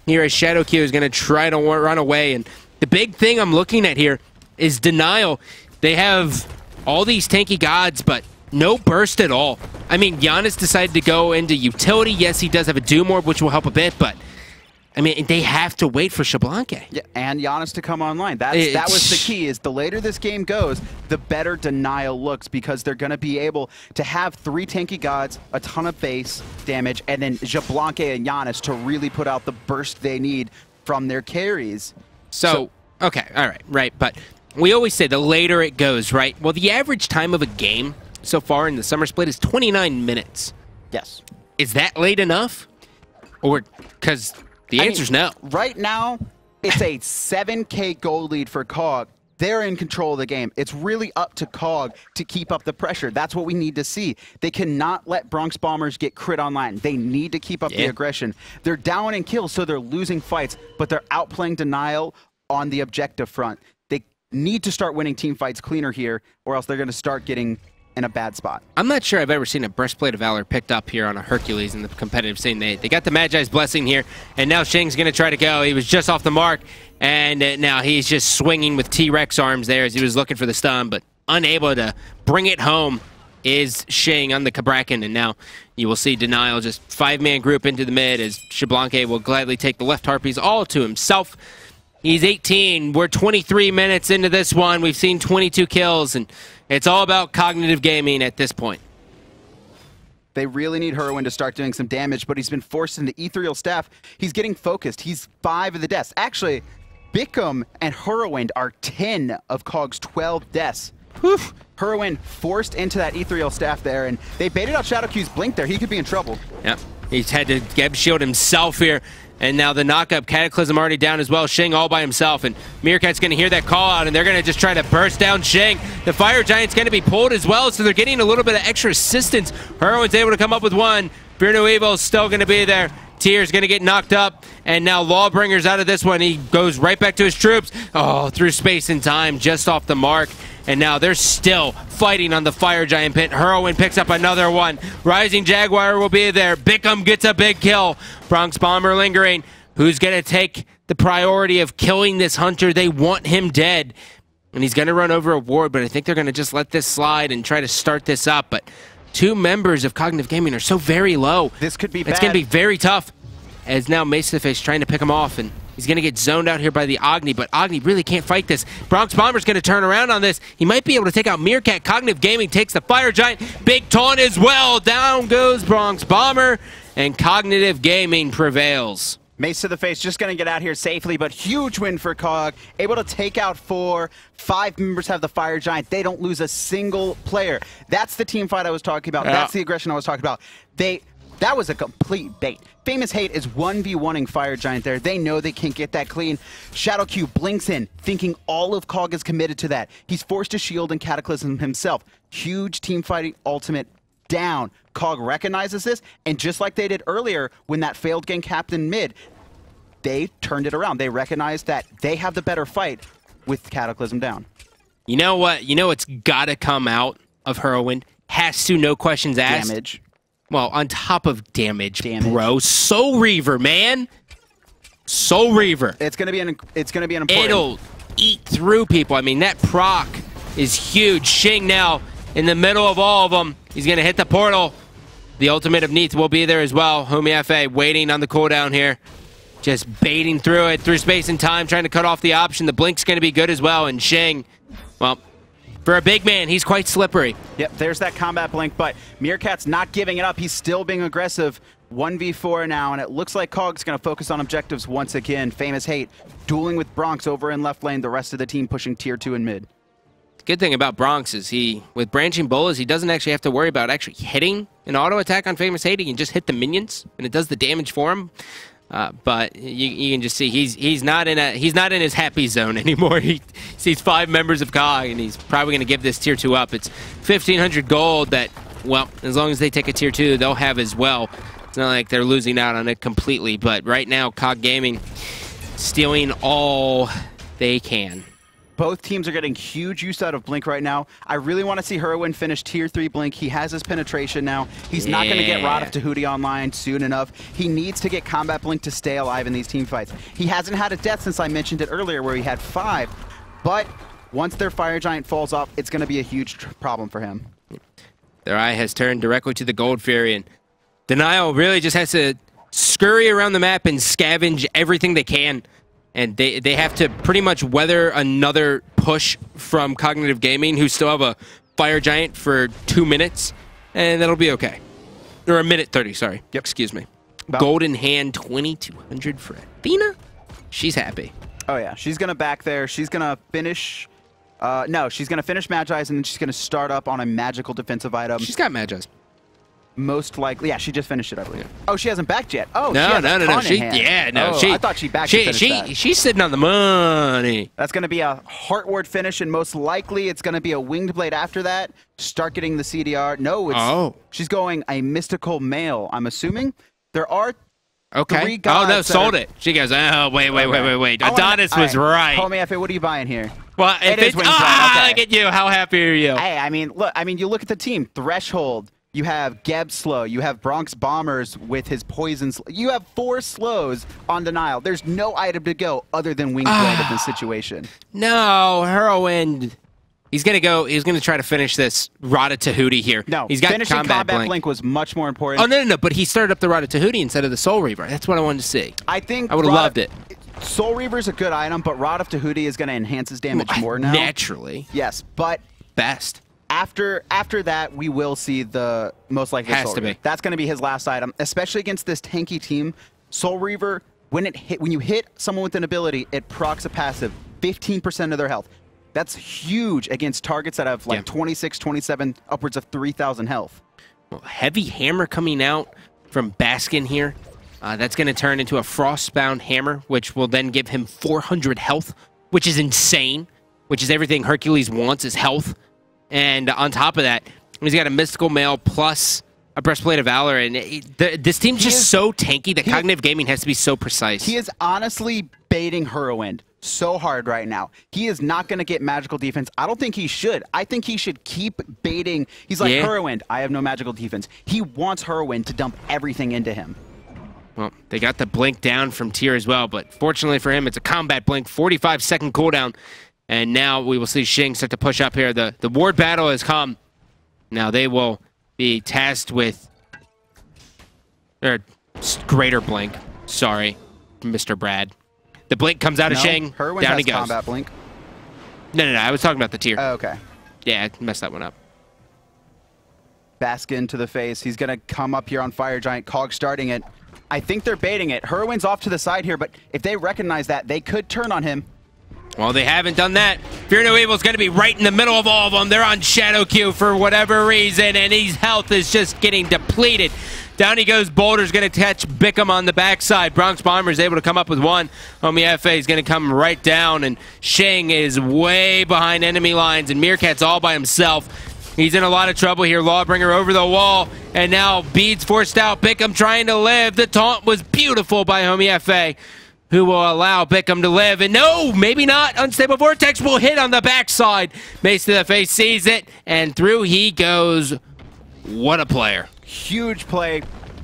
here as Shadow Q is going to try to run away, and the big thing I'm looking at here is Denial. They have all these tanky gods, but no burst at all. I mean, Janus decided to go into utility. Yes, he does have a Doom Orb, which will help a bit, but I mean, they have to wait for Xbalanque. Yeah, and Janus to come online. That was the key, is the later this game goes, the better Denial looks, because they're going to be able to have 3 tanky gods, a ton of base damage, and then Xbalanque and Janus to really put out the burst they need from their carries. So okay, all right, right. But we always say the later it goes, right? Well, the average time of a game so far in the summer split is 29 minutes. Yes. Is that late enough? Or, because the answer's no. Right now, it's a 7K gold lead for COG. They're in control of the game. It's really up to COG to keep up the pressure. That's what we need to see. They cannot let Bronx Bombers get crit online. They need to keep up the aggression. They're down in kills, so they're losing fights, but they're outplaying Denial on the objective front. They need to start winning team fights cleaner here, or else they're going to start getting in a bad spot. I'm not sure I've ever seen a Breastplate of Valor picked up here on a Hercules in the competitive scene. They got the Magi's Blessing here, and now Shing's going to try to go. He was just off the mark, and now he's just swinging with T-Rex arms there as he was looking for the stun, but unable to bring it home is Shing on the Cabrakan, and now you will see Denial just 5-man group into the mid as Xbalanque will gladly take the left Harpies all to himself. He's 18. We're 23 minutes into this one. We've seen 22 kills, and it's all about cognitive gaming at this point. They really need Heroine to start doing some damage, but he's been forced into Ethereal Staff. He's getting focused. He's 5 of the deaths. Actually, Bickham and Heroine are 10 of COG's 12 deaths. Whew. Heroine forced into that Ethereal Staff there, and they baited out Shadow Q's blink there. He could be in trouble. Yep. He's had to Geb shield himself here. And now the knockup, Cataclysm already down as well. Shing all by himself, and Meerkat's going to hear that call out, and they're going to just try to burst down Shing. The Fire Giant's going to be pulled as well, so they're getting a little bit of extra assistance. Heroine's able to come up with one. Fear No Evil's still going to be there. Tyr's going to get knocked up, and now Lawbringer's out of this one. He goes right back to his troops. Oh, through space and time, just off the mark. And now they're still fighting on the Fire Giant pit. Heroine picks up another one. Rising Jaguar will be there. Bickham gets a big kill. Bronx Bomber lingering. Who's going to take the priority of killing this hunter? They want him dead. And he's going to run over a ward, but I think they're going to just let this slide and try to start this up. But 2 members of Cognitive Gaming are so very low. This could be bad. It's going to be very tough. As now Mace to the Face trying to pick him off, and he's going to get zoned out here by the Agni, but Agni really can't fight this. Bronx Bomber's going to turn around on this. He might be able to take out Meerkat. Cognitive Gaming takes the Fire Giant. Big taunt as well. Down goes Bronx Bomber, and Cognitive Gaming prevails. Mace to the Face just going to get out here safely, but huge win for COG. Able to take out 4. 5 members have the Fire Giant. They don't lose a single player. That's the team fight I was talking about. That's the aggression I was talking about. That was a complete bait. Famous Hate is 1v1ing Fire Giant there. They know they can't get that clean. Shadow Q blinks in, thinking all of Cog is committed to that. He's forced to shield and Cataclysm himself. Huge team fighting ultimate down. Cog recognizes this, and just like they did earlier when that failed gank happened mid, they turned it around. They recognized that they have the better fight with Cataclysm down. You know what? You know what's got to come out of Whirlwind? Has to, no questions asked. Damage. Well, on top of damage, bro. Soul Reaver, man. Soul Reaver. It's gonna be an important. It'll eat through people. I mean, that proc is huge. Xing now in the middle of all of them. He's gonna hit the portal. The ultimate of Neith will be there as well. Homie FA waiting on the cooldown here. Just baiting through it, through space and time, trying to cut off the option. The blink's gonna be good as well. And Xing, well, for a big man, he's quite slippery. Yep, there's that combat blink, but Meerkat's not giving it up. He's still being aggressive. 1v4 now, and it looks like Cog's going to focus on objectives once again. Famous Hate dueling with Bronx over in left lane, the rest of the team pushing tier 2 in mid. The good thing about Bronx is with branching bolas, he doesn't actually have to worry about actually hitting an auto attack on Famous Hate. He can just hit the minions, and it does the damage for him. But you can just see he's not in his happy zone anymore. He sees 5 members of COG, and he's probably going to give this tier 2 up. It's 1,500 gold that, well, as long as they take a tier 2, they'll have as well. It's not like they're losing out on it completely. But right now, COG Gaming stealing all they can. Both teams are getting huge use out of Blink right now. I really want to see Whirlwind finish tier 3 Blink. He has his penetration now. He's not going to get Rod of Tahuti online soon enough. He needs to get Combat Blink to stay alive in these team fights. He hasn't had a death since I mentioned it earlier where he had 5. But once their Fire Giant falls off, it's going to be a huge problem for him. Their eye has turned directly to the Gold Fury, and Denial really just has to scurry around the map and scavenge everything they can. And they have to pretty much weather another push from Cognitive Gaming, who still have a Fire Giant for 2 minutes, and that'll be okay. Or a minute 30, sorry. Yep. Excuse me. Golden Hand, 2,200 for Athena. She's happy. Oh, yeah. She's going to back there. She's going to finish... no, she's going to finish Magi's, and then she's going to start up on a magical defensive item. She's got Magi's. Most likely, yeah, she just finished it, I believe. Oh, she hasn't backed yet. Oh, no. I thought she backed it. She's sitting on the money. That's going to be a Heart Ward finish, and most likely it's going to be a Winged Blade after that. Start getting the CDR. No, she's going a Mystical Mail, I'm assuming. There are 3 gods. Oh, no, sold it. She goes, oh, wait. Adonis was right. Homie FA, what are you buying here? Well, if it's Winged Blade, look at you. How happy are you? Hey, I mean, you look at the team. Threshold. You have Geb slow. You have Bronx Bombers with his poison. You have 4 slows on Denial. There's no item to go other than Winged Blade in this situation. No, Whirlwind. He's gonna go. He's gonna try to finish this Rod of Tahuti here. No, he's got finishing Combat Blink was much more important. Oh no! But he started up the Rod of Tahuti instead of the Soul Reaver. That's what I wanted to see. I think I would have loved it. Soul Reaver is a good item, but Rod of Tahuti is gonna enhance his damage more now. Naturally. Yes, but best. After that, we will see the most likely Soul Reaver. That's going to be his last item, especially against this tanky team. Soul Reaver, when you hit someone with an ability, it procs a passive, 15% of their health. That's huge against targets that have like 26, 27, upwards of 3,000 health. Well, heavy hammer coming out from Baskin here. That's going to turn into a Frostbound Hammer, which will then give him 400 health, which is insane, which is everything Hercules wants is health. And on top of that, he's got a Mystical Mail plus a Breastplate of Valor. And this team's just so tanky that Cognitive Gaming has to be so precise. He is honestly baiting Whirlwind so hard right now. He is not going to get magical defense. I don't think he should. I think he should keep baiting. He's like, Whirlwind, I have no magical defense. He wants Whirlwind to dump everything into him. Well, they got the blink down from tier as well. But fortunately for him, it's a combat blink, 45-second cooldown. And now we will see Xing start to push up here. The ward battle has come. Now they will be tasked with... Or greater blink. Sorry, Mr. Brad. The blink comes out of Xing. Down he goes. Combat blink. No. I was talking about the tier. Oh, okay. Yeah, I messed that one up. Baskin to the face. He's going to come up here on Fire Giant. Cog starting it. I think they're baiting it. Whirlwind's off to the side here, but if they recognize that, they could turn on him. Well, they haven't done that. Fear No Evil is going to be right in the middle of all of them. They're on Shadow Q for whatever reason, and his health is just getting depleted. Down he goes. Boulder's going to catch Bickham on the backside. Bronx Bomber is able to come up with one. Homie FA is going to come right down, and Sheng is way behind enemy lines, and Meerkat's all by himself. He's in a lot of trouble here. Lawbringer over the wall, and now Beads forced out. Bickham trying to live. The taunt was beautiful by Homie FA, who will allow Bickham to live. And no, maybe not. Unstable Vortex will hit on the backside. Mace to the face sees it, and through he goes. What a player. Huge play.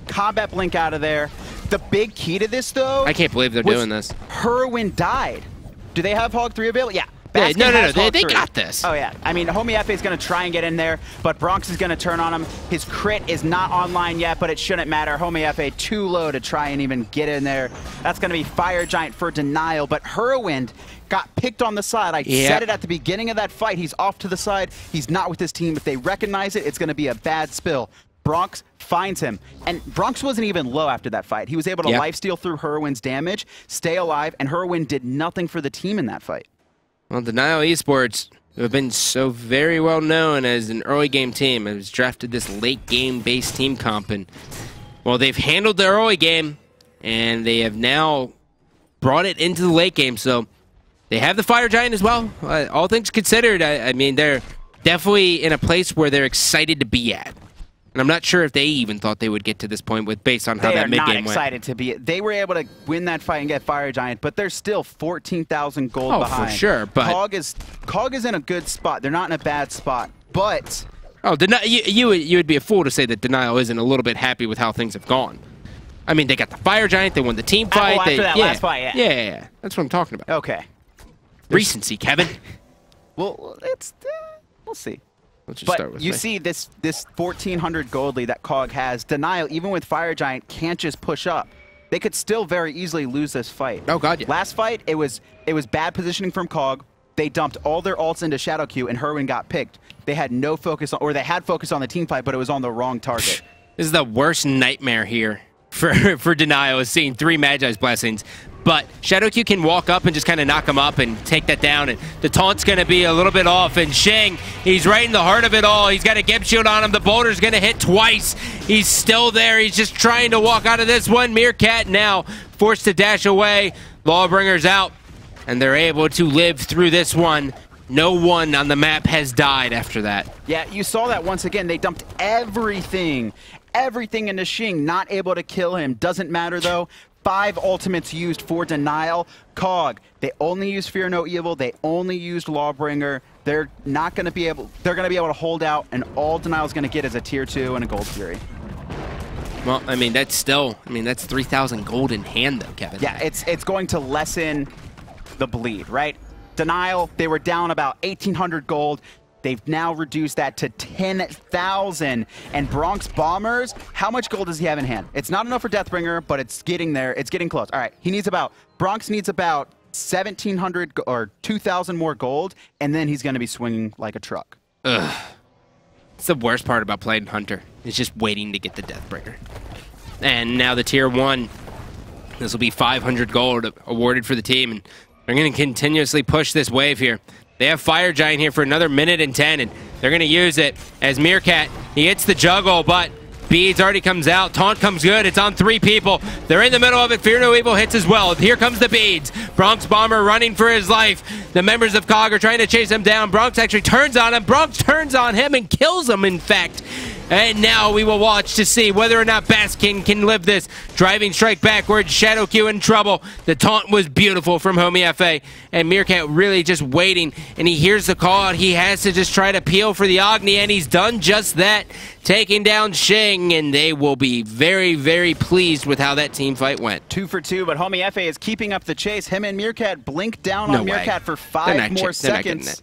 Combat blink out of there. The big key to this, though, I can't believe they're doing this. Herwin died. Do they have Hog 3 available? Yeah. No. They got this. Oh, yeah. I mean, Homie FA is going to try and get in there, but Bronx is going to turn on him. His crit is not online yet, but it shouldn't matter. Homie FA too low to try and even get in there. That's going to be Fire Giant for denial, but Herwind got picked on the side. I said it at the beginning of that fight. He's off to the side. He's not with his team. If they recognize it, it's going to be a bad spill. Bronx finds him, and Bronx wasn't even low after that fight. He was able to lifesteal through Herwin's damage, stay alive, and Herwin did nothing for the team in that fight. Well, Denial Esports, who have been so very well known as an early game team, has drafted this late game based team comp, and well, they've handled the early game, and they have now brought it into the late game. So they have the Fire Giant as well. All things considered, I mean, they're definitely in a place where they're excited to be at. And I'm not sure if they even thought they would get to this point based on how that mid game went. They are not excited to be. They were able to win that fight and get Fire Giant, but they're still 14,000 gold behind. Oh, for sure. But Cog is in a good spot. They're not in a bad spot. But you would be a fool to say that Denial isn't a little bit happy with how things have gone. I mean, they got the Fire Giant. They won the team fight. After that last fight, yeah. That's what I'm talking about. Okay. Recency, Kevin. Well, we'll see. Let's just start with you see this 1,400 gold lead that Cog has. Denial, even with Fire Giant, can't just push up. They could still very easily lose this fight. Oh god, yeah. Last fight, it was bad positioning from Cog. They dumped all their ults into Shadow Q, and Herwin got picked. They had no focus on, or they had focus on the team fight, but it was on the wrong target. This is the worst nightmare here for Denial, is seeing 3 Magi's blessings. But Shadow Q can walk up and just kind of knock him up and take that down. And the taunt's going to be a little bit off. And Sheng, he's right in the heart of it all. He's got a Geb shield on him. The boulder's going to hit twice. He's still there. He's just trying to walk out of this one. Meerkat now forced to dash away. Lawbringer's out. And they're able to live through this one. No one on the map has died after that. Yeah, you saw that once again. They dumped everything into Sheng. Not able to kill him. Doesn't matter, though. 5 ultimates used for Denial. Cog, they only used Fear No Evil. They only used Lawbringer. They're not going to be able. They're going to be able to hold out, and all Denial's going to get is a tier 2 and a Gold Fury. Well, I mean, that's 3,000 gold in hand, though, Kevin. Yeah, it's going to lessen the bleed, right? Denial, they were down about 1,800 gold. They've now reduced that to 10,000. And Bronx Bombers, how much gold does he have in hand? It's not enough for Deathbringer, but it's getting there. It's getting close. All right, Bronx needs about 1,700 or 2,000 more gold, and then he's going to be swinging like a truck. Ugh. It's the worst part about playing Hunter. It's just waiting to get the Deathbringer. And now the tier 1. This will be 500 gold awarded for the team, and they're going to continuously push this wave here. They have Fire Giant here for another minute and 10, and they're going to use it as Meerkat, he hits the juggle, but Beads already comes out. Taunt comes good. It's on 3 people. They're in the middle of it. Fear No Evil hits as well. Here comes the Beads. Bronx Bomber running for his life. The members of COG are trying to chase him down. Bronx actually turns on him. Bronx turns on him and kills him, in fact. And now we will watch to see whether or not Baskin can live this. Driving strike backwards, Shadow Q in trouble. The taunt was beautiful from Homie FA. And Meerkat really just waiting. And he hears the call out. He has to just try to peel for the Agni. And he's done just that. Taking down Sheng. And they will be very, very pleased with how that team fight went. 2 for 2, but Homie FA is keeping up the chase. Him and Meerkat blink down on Meerkat for 5 more seconds.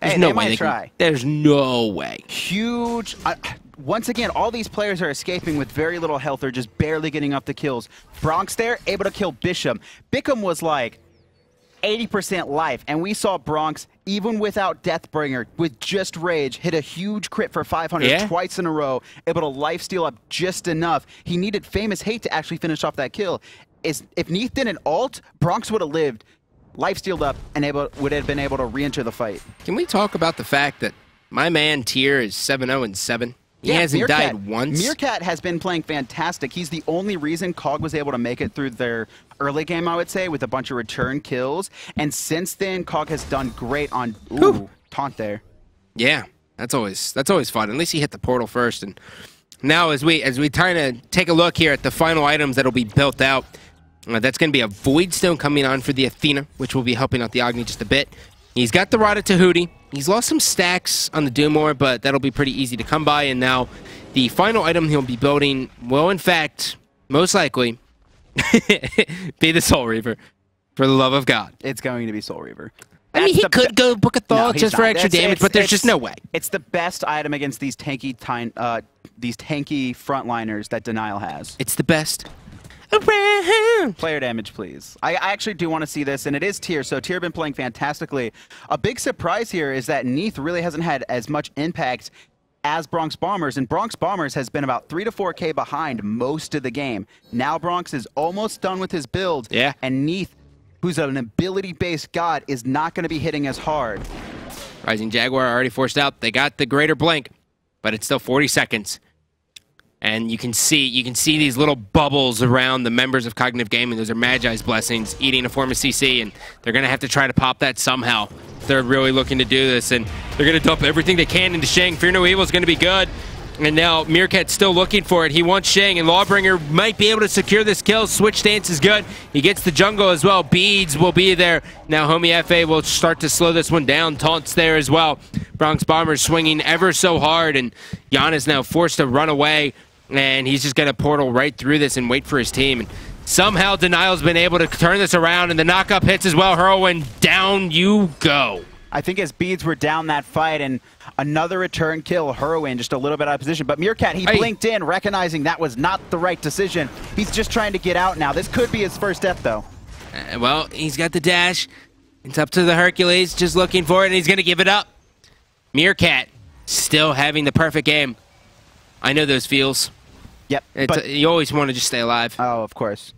There's no way they can. There's no way. Huge. Once again, all these players are escaping with very little health or just barely getting up the kills. Bronx there, able to kill Bisham. Bickham was like 80% life, and we saw Bronx, even without Deathbringer, with just Rage, hit a huge crit for 500 twice in a row, able to lifesteal up just enough. He needed Famous Hate to actually finish off that kill. If Neith didn't ult, Bronx would have lived, lifestealed up, and would have been able to re-enter the fight. Can we talk about the fact that my man Tier is 7-0-7? He hasn't died once. Meerkat has been playing fantastic. He's the only reason COG was able to make it through their early game, I would say, with a bunch of return kills. And since then, COG has done great on taunt there. Yeah, that's always fun. At least he hit the portal first. And now as we kind of take a look here at the final items that'll be built out, that's going to be a Void Stone coming on for the Athena, which will be helping out the Agni just a bit. He's got the Rod of Tahuti. He's lost some stacks on the Doomor, but that'll be pretty easy to come by. And now the final item he'll be building will, in fact, most likely be the Soul Reaver. For the love of God. It's going to be Soul Reaver. I mean, he could go Book of Thought just for extra damage, but there's just no way. It's the best item against these tanky frontliners that Denial has. It's the best. Player damage, please. I actually do want to see this, and it is Tyr, so Tyr been playing fantastically. A big surprise here is that Neith really hasn't had as much impact as Bronx Bombers, and Bronx Bombers has been about 3 to 4K behind most of the game. Now Bronx is almost done with his build, and Neith, who's an ability-based god, is not going to be hitting as hard. Rising Jaguar already forced out. They got the Greater Blink, but it's still 40 seconds. And you can see these little bubbles around the members of Cognitive Gaming. Those are Magi's blessings, eating a form of CC, and they're going to have to try to pop that somehow. They're really looking to do this, and they're going to dump everything they can into Shang. Fear No Evil is going to be good. And now Meerkat's still looking for it. He wants Shang, and Lawbringer might be able to secure this kill. Switch stance is good. He gets the jungle as well. Beads will be there. Now Homie FA will start to slow this one down. Taunts there as well. Bronx Bombers swinging ever so hard, and Janus now forced to run away. And he's just going to portal right through this and wait for his team. And somehow Denial's been able to turn this around, and the knock-up hits as well. Heroin, down you go. I think as Beads were down that fight, and another return kill, Heroin just a little bit out of position. But Meerkat, he blinked in, recognizing that was not the right decision. He's just trying to get out now. This could be his first death, though. Well, he's got the dash. It's up to the Hercules, just looking for it, and he's going to give it up. Meerkat still having the perfect game. I know those feels. Yep. But you always want to just stay alive. Oh, of course.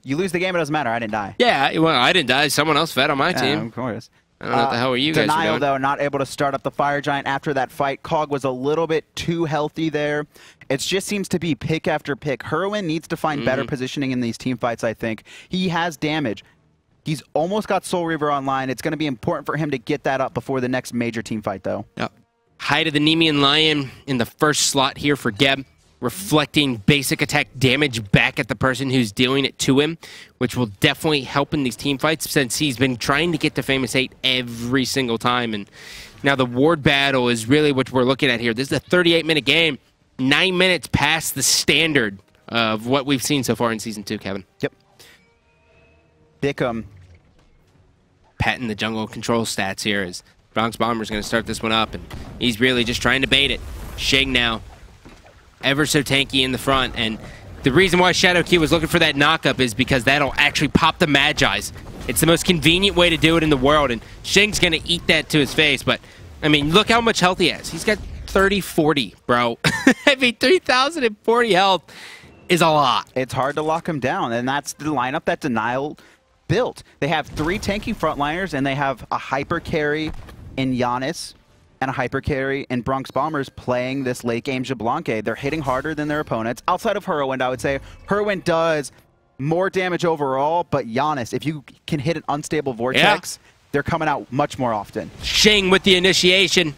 You lose the game, it doesn't matter. I didn't die. Yeah, well, I didn't die. Someone else fed on my team. Of course. I don't know what the hell are you guys doing. Denial, though, not able to start up the Fire Giant after that fight. COG was a little bit too healthy there. It just seems to be pick after pick. Heroin needs to find better positioning in these team fights, I think. He has damage. He's almost got Soul Reaver online. It's going to be important for him to get that up before the next major team fight, though. Yep. Hide of the Nemean Lion in the first slot here for Geb, reflecting basic attack damage back at the person who's dealing it to him, which will definitely help in these team fights since he's been trying to get to Famous 8 every single time. And now the ward battle is really what we're looking at here. This is a 38-minute game, 9 minutes past the standard of what we've seen so far in Season 2, Kevin. Yep. Bickham. Patting the jungle control stats here as Bronx Bomber's going to start this one up, and he's really just trying to bait it. Shang now, ever so tanky in the front, and the reason why Shadowkey was looking for that knockup is because that'll actually pop the Magi's. It's the most convenient way to do it in the world, and Shang's going to eat that to his face, but, I mean, look how much health he has. He's got 30-40, bro. I mean, 3,040 health is a lot. It's hard to lock him down, and that's the lineup that Denial built. They have 3 tanky frontliners, and they have a hyper carry in Janus and a hyper carry in Bronx Bombers playing this late game Xbalanque. They're hitting harder than their opponents. Outside of Heroin, I would say Heroin does more damage overall, but Janus, if you can hit an unstable vortex, they're coming out much more often. Shang with the initiation.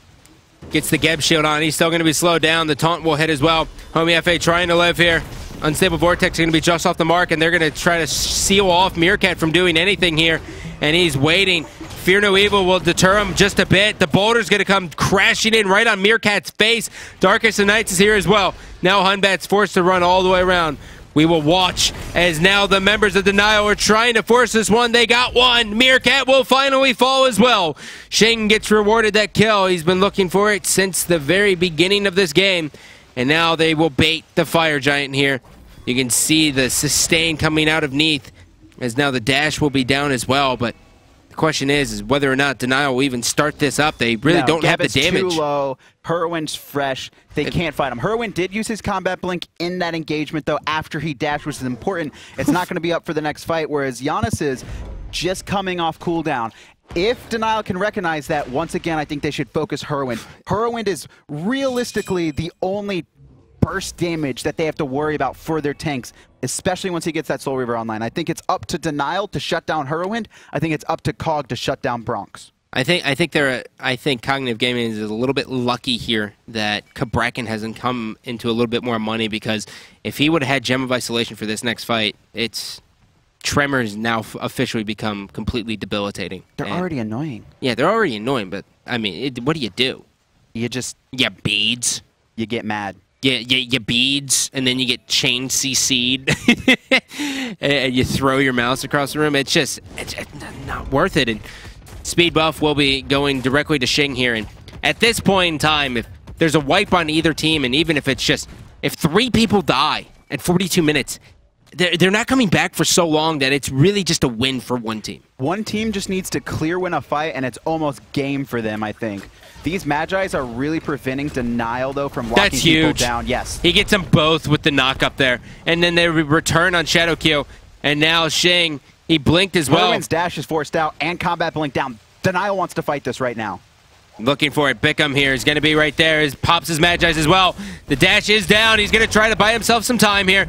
Gets the Geb shield on. He's still going to be slowed down. The taunt will hit as well. Homie FA trying to live here. Unstable Vortex is going to be just off the mark, and they're going to try to seal off Meerkat from doing anything here. And he's waiting. Fear No Evil will deter him just a bit. The boulder's going to come crashing in right on Meerkat's face. Darkest of Nights is here as well. Now Hunbat's forced to run all the way around. We will watch as now the members of Denial are trying to force this one. They got one. Meerkat will finally fall as well. Shang gets rewarded that kill. He's been looking for it since the very beginning of this game. And now they will bait the Fire Giant here. You can see the sustain coming out of Neith, as now the dash will be down as well. But the question is whether or not Denial will even start this up. They really don't have the damage. Too low. Heroin's fresh. They can't fight him. Heroin did use his combat blink in that engagement, though, after he dashed, which is important. It's not going to be up for the next fight, whereas Janus is just coming off cooldown. If Denial can recognize that, once again, I think they should focus Heroin. Heroin is realistically the only burst damage that they have to worry about for their tanks, especially once he gets that Soul Reaver online. I think it's up to Denial to shut down Whirlwind. I think it's up to Cog to shut down Bronx. I think Cognitive Gaming is a little bit lucky here that Cabrakan hasn't come into a little bit more money, because if he would have had Gem of Isolation for this next fight, Tremors now officially become completely debilitating. They're already annoying. Yeah, they're already annoying, but I mean, what do? You just... You beads. You get mad. You beads, and then you get chain CC'd, and you throw your mouse across the room. It's not worth it. And Speed Buff will be going directly to Xing here. And at this point in time, if there's a wipe on either team, and even if it's just, if 3 people die at 42 minutes, they're not coming back for so long that it's really just a win for one team. One team just needs to clear win a fight, and it's almost game for them, I think. These Magi's are really preventing Denial, though, from locking people down. Yes. He gets them both with the knock up there. And then they return on Shadow Q. And now Xing, he blinked as well. Whirlwind's dash is forced out and combat blink down. Denial wants to fight this right now. Looking for it. Bickham here is going to be right there. He pops his Magi's as well. The dash is down. He's going to try to buy himself some time here.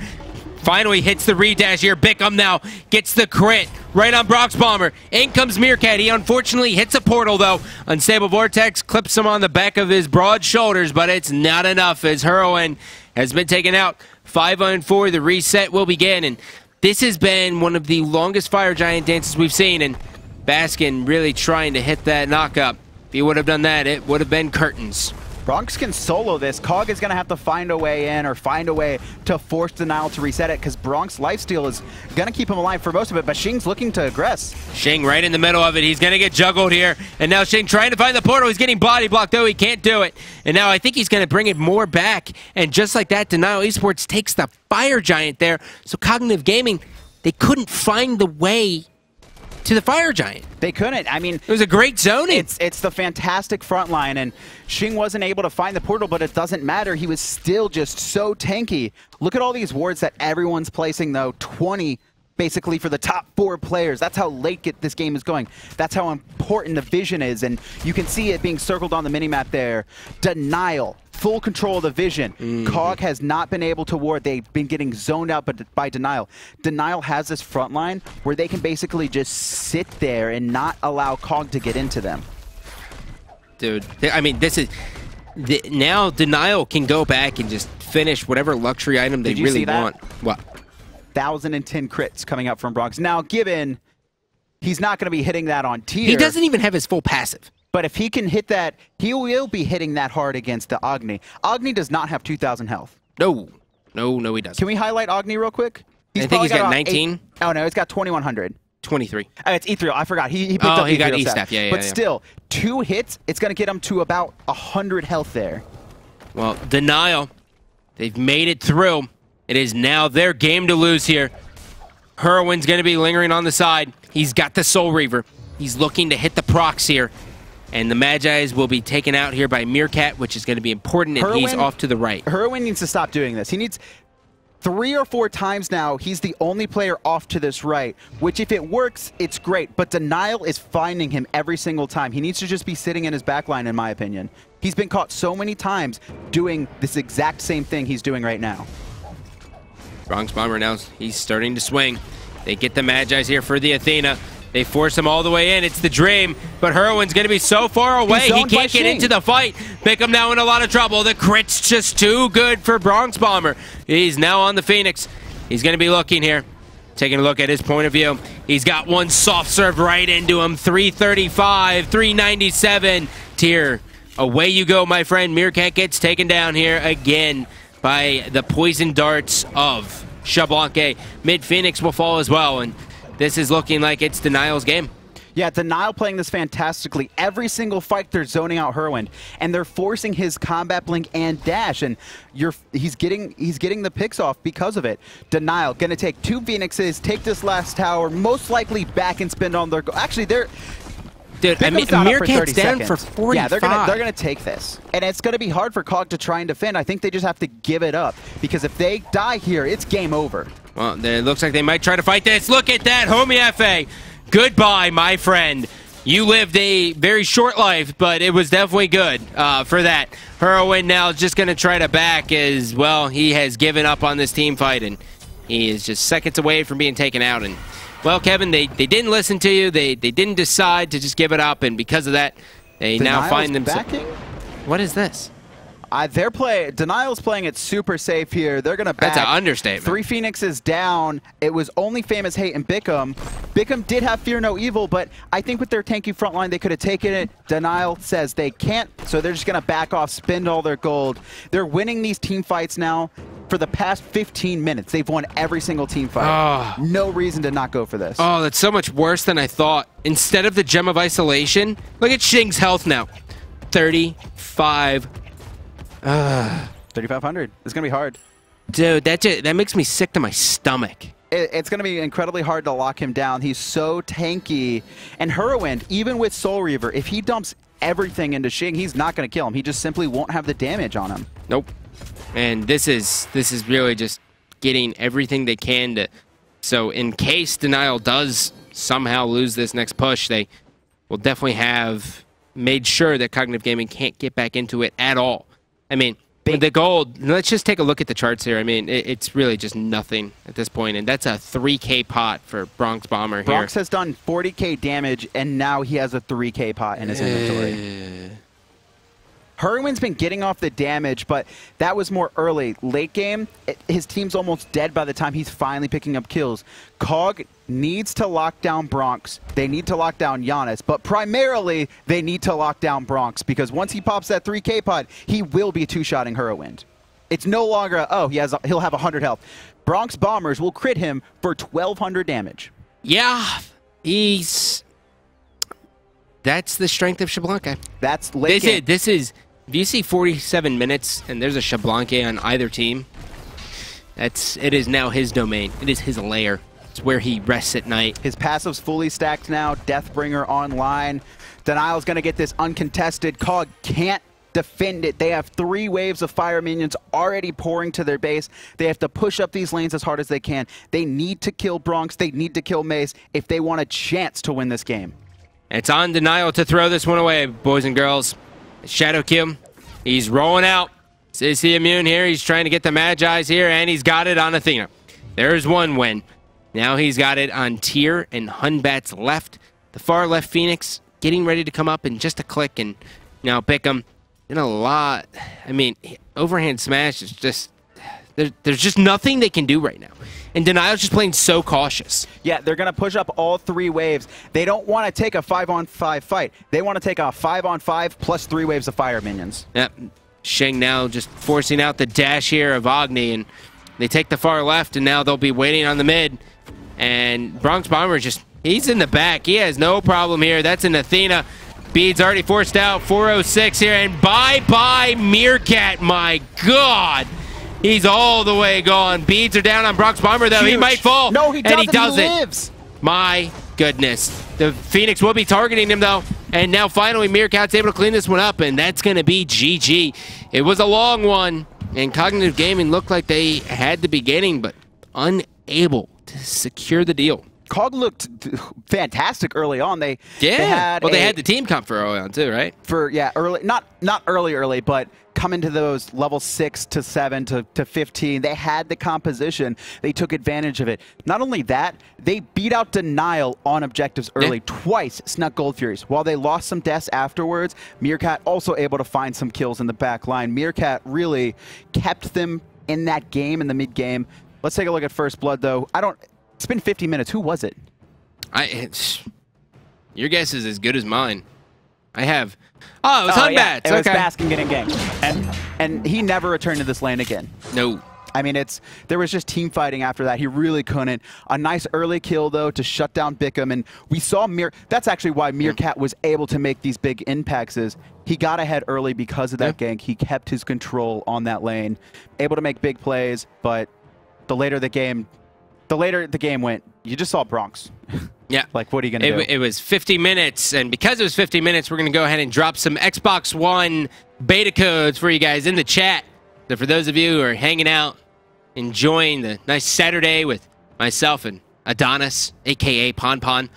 Finally hits the redash here. Bickham now gets the crit right on Brock's Bomber. In comes Meerkat. He unfortunately hits a portal, though. Unstable Vortex clips him on the back of his broad shoulders, but it's not enough as Heroin has been taken out. 5-on-4. The reset will begin, and this has been one of the longest Fire Giant dances we've seen, and Baskin really trying to hit that knock-up. If he would have done that, it would have been curtains. Bronx can solo this. Cog is going to have to find a way in or find a way to force Denial to reset it, because Bronx lifesteal is going to keep him alive for most of it, but Xing's looking to aggress. Xing right in the middle of it. He's going to get juggled here. And now Xing trying to find the portal. He's getting body blocked, though. He can't do it. And now I think he's going to bring it more back. And just like that, Denial Esports takes the Fire Giant there. So Cognitive Gaming, they couldn't find the way to the Fire Giant. They couldn't. I mean, it was a great zoning. It's the fantastic front line, and Xing wasn't able to find the portal, but it doesn't matter. He was still just so tanky. Look at all these wards that everyone's placing, though. 20 basically for the top 4 players. That's how late this game is going. That's how important the vision is, and you can see it being circled on the minimap there. Denial. Full control of the vision. Cog has not been able to ward. They've been getting zoned out by Denial. Denial has this front line where they can basically just sit there and not allow Cog to get into them. Dude, I mean, this is... now Denial can go back and just finish whatever luxury item they really want. What? 1,010 crits coming up from Bronx. Now, given he's not going to be hitting that on tier. He doesn't even have his full passive. But if he can hit that, he will be hitting that hard against the Agni. Agni does not have 2,000 health. No, he doesn't. Can we highlight Agni real quick? I think he's got 19. Oh, no, he's got 2,100. 23. It's Ethereal. I forgot. He picked up he got Ethereal E-Staff. Yeah. But still, 2 hits, it's going to get him to about 100 health there. Well, Denial, they've made it through. It is now their game to lose here. Herwin's going to be lingering on the side. He's got the Soul Reaver. He's looking to hit the procs here. And the Magi's will be taken out here by Meerkat, which is going to be important, and he's off to the right. Herwin needs to stop doing this. He needs 3 or 4 times now. He's the only player off to this right, which if it works, it's great. But Denial is finding him every single time. He needs to just be sitting in his backline, in my opinion. He's been caught so many times doing this exact same thing he's doing right now. Bronx Bomber now, he's starting to swing. They get the Magi's here for the Athena. They force him all the way in. It's the dream, but Herwin's going to be so far away, he can't get into the fight. Bickham now in a lot of trouble. The crit's just too good for Bronx Bomber. He's now on the Phoenix. He's going to be looking here. Taking a look at his point of view. He's got one soft serve right into him. 335, 397. Tier. Away you go, my friend. Meerkat gets taken down here again by the poison darts of Xbalanque. Mid Phoenix will fall as well, and this is looking like it's Denial's game. Yeah, Denial playing this fantastically. Every single fight, they're zoning out Herwin, and they're forcing his combat blink and dash, and he's getting the picks off because of it. Denial gonna take 2 Phoenixes, take this last tower, most likely back and spin on their. Actually, they're. Dude, I mean, Meerkat's down for 45. Yeah, they're gonna take this, and it's gonna be hard for Cog to try and defend. I think they just have to give it up, because if they die here, it's game over. Well, it looks like they might try to fight this. Look at that, Homie FA. Goodbye, my friend. You lived a very short life, but it was definitely good for that. Herwin now just going to try to back as, well, he has given up on this team fight, and he is just seconds away from being taken out. And, well, Kevin, they didn't listen to you. They didn't decide to just give it up, and because of that, they now find themselves... What is this? Denial's playing it super safe here. They're going to back. That's an understatement. 3 Phoenixes down. It was only Famous Hate and Bickham. Bickham did have Fear No Evil, but I think with their tanky front line, they could have taken it. Denial says they can't, so they're just going to back off, spend all their gold. They're winning these team fights now. For the past 15 minutes, they've won every single team fight. Oh. No reason to not go for this. Oh, that's so much worse than I thought. Instead of the Gem of Isolation, look at Shing's health now. 35. 3,500. It's going to be hard. Dude, that makes me sick to my stomach. It's going to be incredibly hard to lock him down. He's so tanky. And Herwind, even with Soul Reaver, if he dumps everything into Shing, he's not going to kill him. He just simply won't have the damage on him. Nope. And this is really just getting everything they can to... So in case Denial does somehow lose this next push, they will definitely have made sure that Cognitive Gaming can't get back into it at all. I mean, with the gold, let's just take a look at the charts here. I mean, it's really just nothing at this point, and that's a 3K pot for Bronx Bomber here. Bronx has done 40K damage, and now he has a 3K pot in his inventory. Herwin's been getting off the damage, but that was more early. Late game, his team's almost dead by the time he's finally picking up kills. Cog needs to lock down Bronx. They need to lock down Janus, but primarily they need to lock down Bronx because once he pops that 3K pod, he will be two-shotting Herwind. It's no longer, oh, he'll have 100 health. Bronx Bombers will crit him for 1,200 damage. Yeah, that's the strength of Xbalanque. That's late game. This is... If you see 47 minutes and there's a Xbalanque on either team, it is now his domain. It is his lair. It's where he rests at night. His passive's fully stacked now. Deathbringer online. Denial's going to get this uncontested. Cog can't defend it. They have 3 waves of fire minions already pouring to their base. They have to push up these lanes as hard as they can. They need to kill Bronx. They need to kill Mace if they want a chance to win this game. It's on Denial to throw this one away, boys and girls. Shadow Kim, he's rolling out. Is he immune here? He's trying to get the Magi's here, and he's got it on Athena. There's one win. Now he's got it on Tyr and Hunbat's left. The far left Phoenix getting ready to come up in just a click, and now Bickham in a lot. I mean, overhand smash is just... There's just nothing they can do right now. And Denial's just playing so cautious. Yeah, they're going to push up all 3 waves. They don't want to take a 5-on-5 fight. They want to take a 5-on-5 plus 3 waves of fire minions. Yep. Shing now just forcing out the dash here of Agni, and they take the far left, and now they'll be waiting on the mid. And Bronx Bomber he's in the back. He has no problem here. That's an Athena. Bede's already forced out. 406 here, and bye-bye Meerkat, my God. He's all the way gone. Beads are down on Bronx Bomber, though. Huge. He might fall. No, he doesn't. And he doesn't. He lives. My goodness. The Phoenix will be targeting him, though. And now finally Meerkat's able to clean this one up, and that's going to be GG. It was a long one, and Cognitive Gaming looked like they had the beginning, but unable to secure the deal. Cog looked fantastic early on. They had the team comp for early on too, right? Early, not early, but coming to those level 6 to 7 to 15, they had the composition. They took advantage of it. Not only that, they beat out Denial on objectives early. Twice snuck Gold Furies. While they lost some deaths afterwards, Meerkat also able to find some kills in the back line. Meerkat really kept them in that game, in the mid game. Let's take a look at First Blood, though. It's been 50 minutes. Who was it? Your guess is as good as mine. I have... Oh, it was Hunbatz. Yeah. It was Baskin getting ganked. And he never returned to this lane again. No. I mean, there was just team fighting after that. He really couldn't. A nice early kill, though, to shut down Bickham. And we saw that's actually why Meerkat was able to make these big impacts is he got ahead early because of that gank. He kept his control on that lane. Able to make big plays, but the later the game went, you just saw Bronx. Yeah. Like, what are you going to do? It was 50 minutes, and because it was 50 minutes, we're going to go ahead and drop some Xbox One beta codes for you guys in the chat. So for those of you who are hanging out, enjoying the nice Saturday with myself and Adonis, a.k.a. Pon Pon,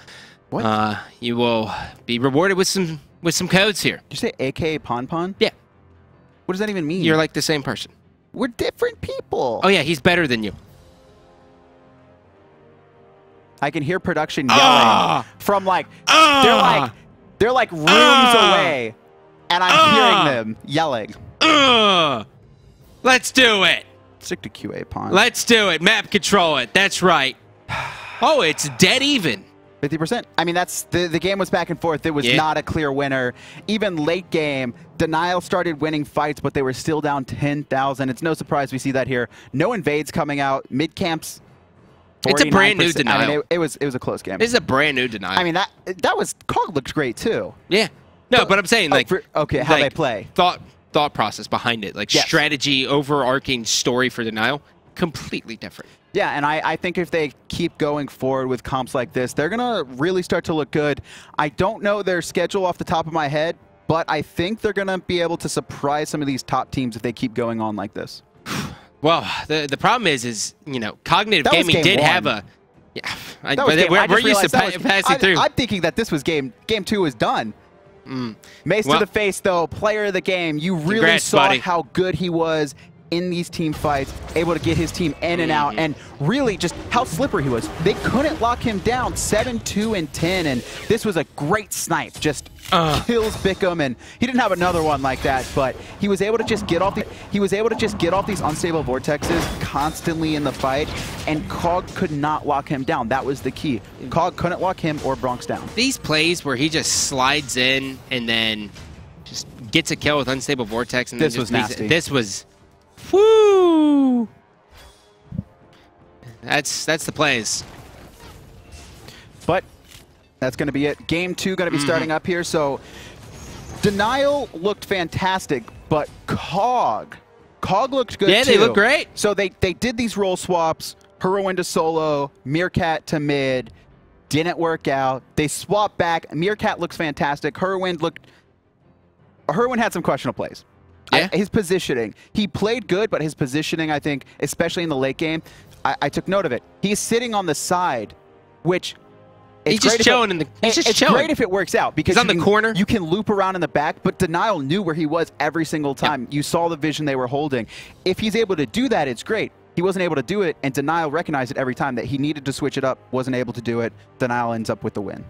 What? You will be rewarded with some codes here. Did you say AKA Pon Pon? Yeah. What does that even mean? You're like the same person. We're different people. Oh yeah, he's better than you. I can hear production yelling from like they're like rooms away, and I'm hearing them yelling. Let's do it. Stick to QA Pon. Let's do it. Map control it. That's right. Oh, it's dead even. 50%. I mean, that's the game was back and forth. It was not a clear winner. Even late game, Denial started winning fights, but they were still down 10,000. It's no surprise we see that here. No invades coming out. Mid camps. It's a brand new Denial. I mean, it was a close game. This is a brand new Denial. I mean, that was Cog looked great too. Yeah. No, but I'm saying like how they play. Thought process behind it, like strategy, overarching story for Denial, completely different. Yeah, and I think if they keep going forward with comps like this, they're going to really start to look good. I don't know their schedule off the top of my head, but I think they're going to be able to surprise some of these top teams if they keep going on like this. Well, the problem is you know, Cognitive Gaming did have a we're used to passing through. I'm thinking that this was game 2 is done. Mace to the face, though, player of the game. You really saw how good he was in these team fights, able to get his team in and out, and really just how slippery he was. They couldn't lock him down. 7-2 and 10, and this was a great snipe. Just kills Bickham, and he didn't have another one like that, but he was able to just get off these unstable vortexes constantly in the fight, and Cog could not lock him down. That was the key. Cog couldn't lock him or Bronx down. These plays where he just slides in and then just gets a kill with unstable vortex, and this was nasty. This was. Woo! That's the plays. But that's going to be it. Game 2 going to be starting up here. So Denial looked fantastic, but Cog looked good too. Yeah, they look great. So they did these role swaps. Heroin to solo, Meerkat to mid. Didn't work out. They swapped back. Meerkat looks fantastic. Heroin had some questionable plays. Yeah. His positioning. He played good, but his positioning, I think, especially in the late game, I took note of it. He's sitting on the side, which he's just chilling it's great if it works out because he's on the corner. You can loop around in the back, but Denial knew where he was every single time. You saw the vision they were holding. If he's able to do that, it's great. He wasn't able to do it, and Denial recognized it every time that he needed to switch it up, wasn't able to do it. Denial ends up with the win.